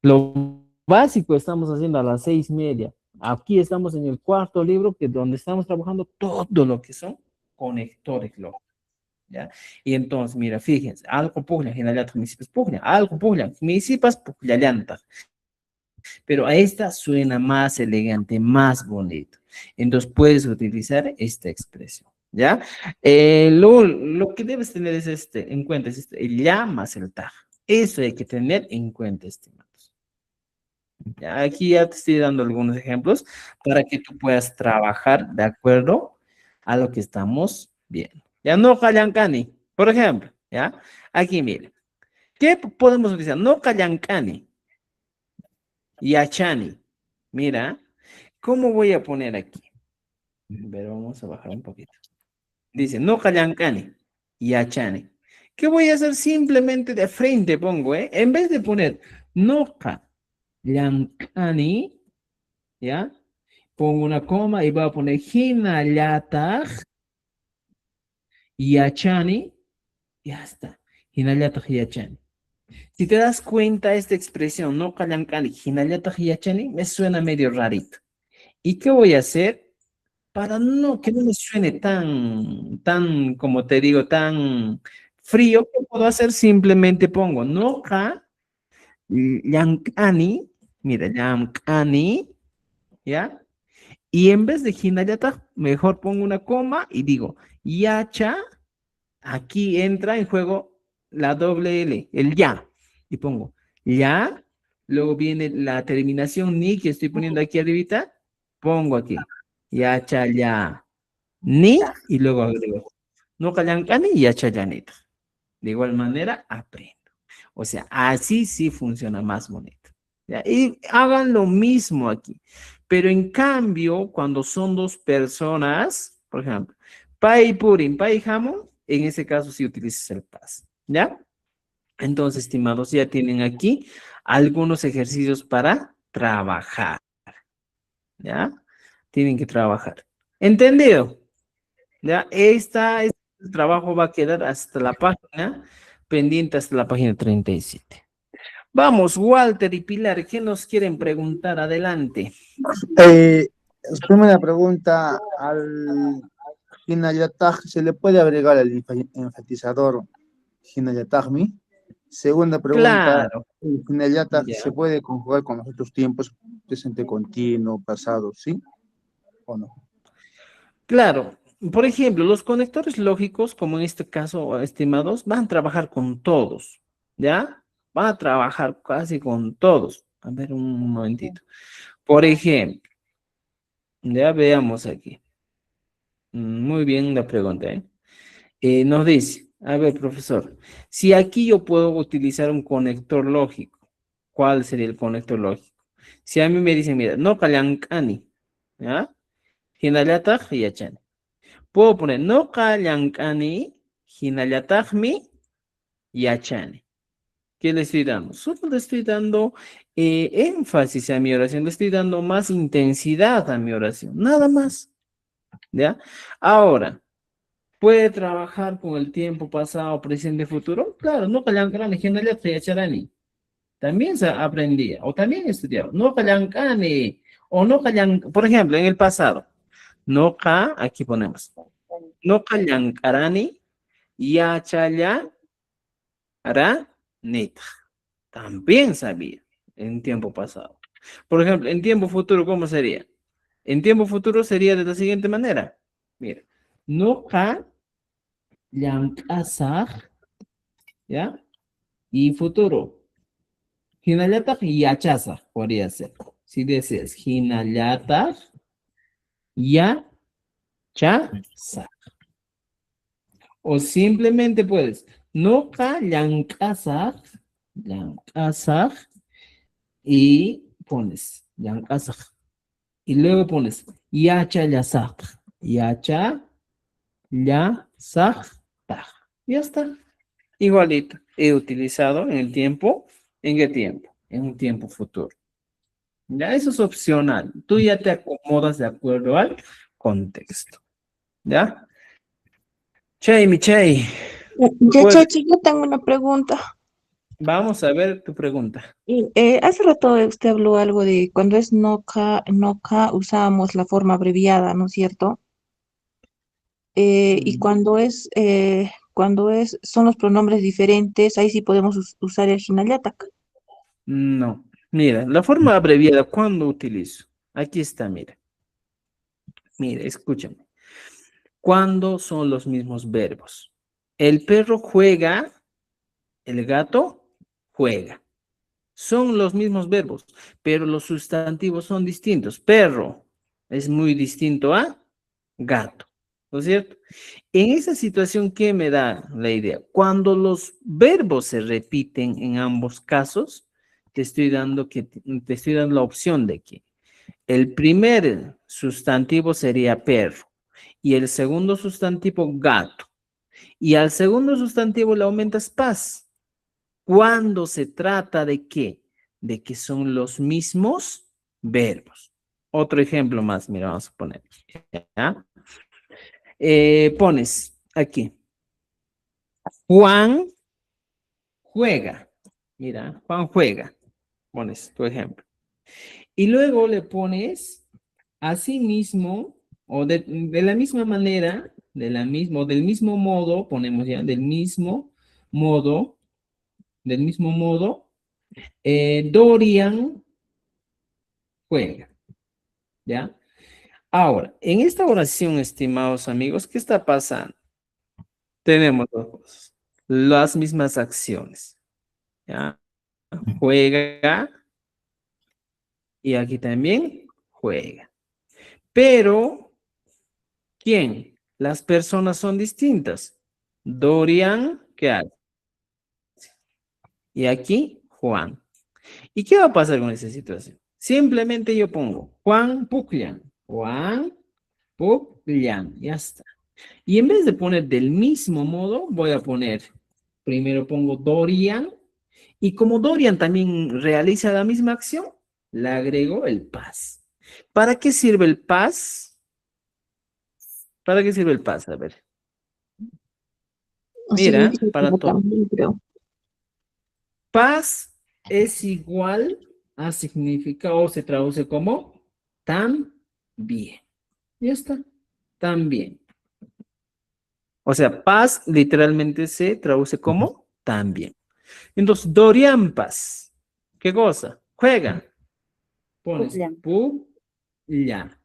lo básico estamos haciendo a las 6:30. Aquí estamos en el cuarto libro, que es donde estamos trabajando todo lo que son conectores lógicos. ¿ya? Y entonces, mira, fíjense, algo puglia, hinallata misipas puglia, algo puglia, misipas pugliallanta. Pero a esta suena más elegante, más bonito. Entonces puedes utilizar esta expresión, ¿ya? Lo que debes tener es en cuenta, es el ya más el taj. Eso hay que tener en cuenta, estimados. Ya, aquí ya te estoy dando algunos ejemplos para que tú puedas trabajar de acuerdo a lo que estamos viendo. Ya no callancani, por ejemplo, ¿ya? Aquí mire, ¿qué podemos utilizar? No callancani. Yachani. Mira, ¿cómo voy a poner aquí? Pero vamos a bajar un poquito. Dice, no callancani. Yachani. ¿Qué voy a hacer? Simplemente de frente pongo, ¿eh? En vez de poner no callancani, ¿ya? Pongo una coma y voy a poner hinallataj yachani. Ya está. Hinallataj yachani. Si te das cuenta, esta expresión, no callancani, hinallataj yachani, me suena medio rarito. ¿Y qué voy a hacer? Para que no me suene tan, como te digo, tan frío, ¿qué puedo hacer? Simplemente pongo noja, llancani, mira, llancani, ¿ya? Y en vez de hinayata, mejor pongo una coma y digo, yacha, aquí entra en juego la doble L, el ya, y pongo ya, luego viene la terminación ni que estoy poniendo aquí arribita, pongo aquí, yacha, ya. Ni, y luego agrego, no callancani y achayaneta. De igual manera, aprendo. O sea, así sí funciona más bonito. ¿Ya? Y hagan lo mismo aquí. Pero en cambio, cuando son dos personas, por ejemplo, pai purin, pai jamón, en ese caso sí utilizas el pas. ¿Ya? Entonces, estimados, ya tienen aquí algunos ejercicios para trabajar. ¿Ya? Tienen que trabajar. ¿Entendido? Ya, este trabajo va a quedar hasta la página, pendiente hasta la página 37. Vamos, Walter y Pilar, ¿qué nos quieren preguntar? Adelante. Primera pregunta, al Hinayatag, ¿se le puede agregar el enfatizador Hinayatagmi? Segunda pregunta, Claro, ¿el Hinayatag ya. se puede conjugar con los otros tiempos, presente continuo, pasado, sí o no? Claro. Por ejemplo, los conectores lógicos, como en este caso, estimados, van a trabajar con todos, ¿ya? Van a trabajar casi con todos. A ver, un momentito. Por ejemplo, ya veamos aquí. Muy bien la pregunta, ¿eh? Nos dice, a ver, profesor, si aquí yo puedo utilizar un conector lógico, ¿cuál sería el conector lógico? Si a mí me dicen, mira, no callancani, ¿ya? Hinallataj yachani. Puedo poner, no callancani, hinallatajmi yachani. ¿Qué le estoy dando? Solo le estoy dando énfasis a mi oración, le estoy dando más intensidad a mi oración, nada más, ¿ya? Ahora, ¿puede trabajar con el tiempo pasado, presente, futuro? Claro, no callancani, hinallataj yachani. También se aprendía, o también estudiaba. No callancani, o no callan, por ejemplo, en el pasado. No ca, aquí ponemos. No callancarani, ya chaya, neta. También sabía en tiempo pasado. Por ejemplo, en tiempo futuro, ¿cómo sería? En tiempo futuro sería de la siguiente manera. Mira, no callancar, ¿ya? Y futuro. Hinallata yachasa, podría ser. Si deseas, hinallata yachasa. O simplemente puedes, no callancasa, llancasa, y pones, llancasa. Y luego pones, yacha yasa, yacha yasa. Ya está. Igualito. He utilizado en el tiempo. ¿En qué tiempo? En un tiempo futuro. Ya, eso es opcional. Tú ya te acomodas de acuerdo al contexto. ¿Ya? Che, mi Che. Ya, Chachi, yo tengo una pregunta. Vamos a ver tu pregunta. Hace rato usted habló algo de cuando es noca usábamos la forma abreviada, ¿no es cierto? Y cuando es cuando son los pronombres diferentes, ahí sí podemos usar el Hinallataq. No. Mira, la forma abreviada, ¿cuándo utilizo? Aquí está, mira. Mira, escúchame. ¿Cuándo son los mismos verbos? El perro juega, el gato juega. Son los mismos verbos, pero los sustantivos son distintos. Perro es muy distinto a gato, ¿no es cierto? En esa situación, ¿qué me da la idea? Cuando los verbos se repiten en ambos casos, te estoy dando la opción de que el primer sustantivo sería perro y el segundo sustantivo gato. Y al segundo sustantivo le aumentas paz. Cuando se trata de qué? De que son los mismos verbos. Otro ejemplo más, mira, vamos a poner. ¿Ya? Pones aquí. Juan juega. Mira, Juan juega. Pones tu ejemplo. Y luego le pones así mismo, o de la misma manera, del mismo modo, ponemos ya, del mismo modo, Dorian juega, ¿ya? Ahora, en esta oración, estimados amigos, ¿qué está pasando? Tenemos dos cosas, las mismas acciones, ¿ya? Juega y aquí también juega. Pero, ¿quién? Las personas son distintas. Dorian, ¿qué hace? Y aquí, Juan. ¿Y qué va a pasar con esa situación? Simplemente yo pongo Juan Puclian. Juan Puclian. Ya está. Y en vez de poner del mismo modo, voy a poner, primero pongo Dorian. Y como Dorian también realiza la misma acción, le agrego el paz. ¿Para qué sirve el paz? ¿Para qué sirve el paz? A ver. Mira, Significa para todo. también, creo. Paz es igual a significa o se traduce como tan bien. Ya está. Tan bien. O sea, paz literalmente se traduce como tan bien. Entonces, Dorian Paz. ¿Qué cosa? Juega. Pones Puclian. pu, ya.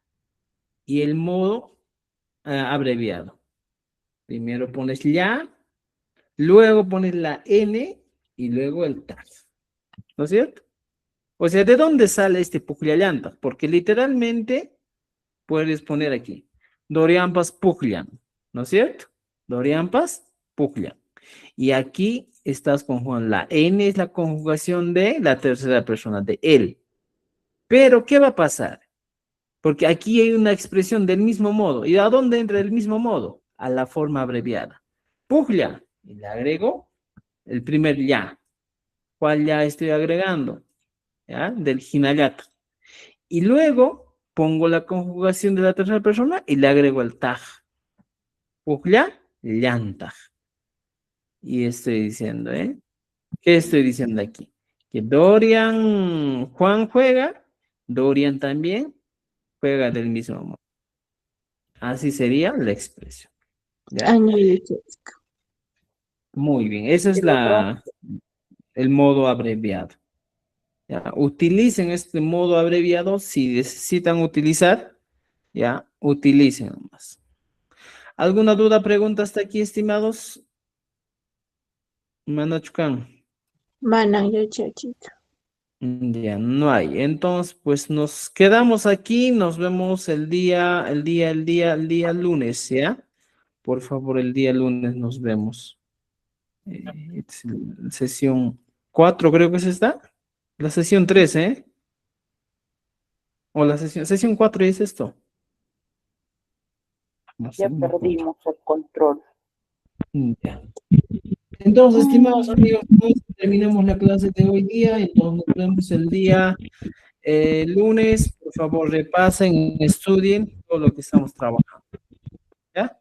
Y el modo abreviado. Primero pones ya, luego pones la N y luego el tag. ¿No es cierto? O sea, ¿de dónde sale este Pucllallanta? Porque literalmente puedes poner aquí, Doriampas Pucllan, ¿no es cierto? Doriampas Pucllan. Y aquí estás conjugando, la N es la conjugación de la tercera persona, de él. Pero, ¿qué va a pasar? Porque aquí hay una expresión del mismo modo. ¿Y a dónde entra el mismo modo? A la forma abreviada. Pucllan. Y le agrego el primer ya. ¿Cuál ya estoy agregando? ¿Ya? Del Hinayata. Y luego pongo la conjugación de la tercera persona y le agrego el taj. Puglia, llanta. Y estoy diciendo, ¿eh? ¿Qué estoy diciendo aquí? Que Dorian, Juan juega, Dorian también juega del mismo modo. Así sería la expresión. ¿Ya? Añade. Muy bien, ese es El otro. el modo abreviado. ¿Ya? Utilicen este modo abreviado si necesitan utilizar, ya, utilicen más. ¿Alguna duda, pregunta hasta aquí, estimados? Manachucan. Mana, ya, chachita. Ya no hay. Entonces, pues nos quedamos aquí. Nos vemos el día lunes, ¿ya? Por favor, el día lunes nos vemos. Sesión 4, creo que es esta. La sesión 3, ¿eh? O la sesión 4 es esto. No sé, Ya no me acuerdo. perdimos el control. Ya. Entonces, estimados amigos, terminamos la clase de hoy día. Entonces, nos vemos el día lunes. Por favor, repasen, estudien todo lo que estamos trabajando. ¿Ya?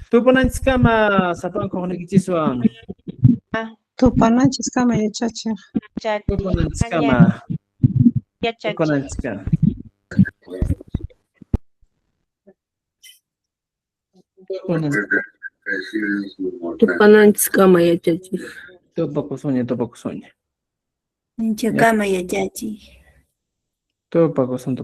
Tú pones cama, sapan con el Tupananchis kama yachachi. Tú Chachi. pones Aña, cama, ya tú chachi. pones cama. Tú pones Tupananchis kama yachachik. Topacosoña. Nincha kama yachachik. Topacoson.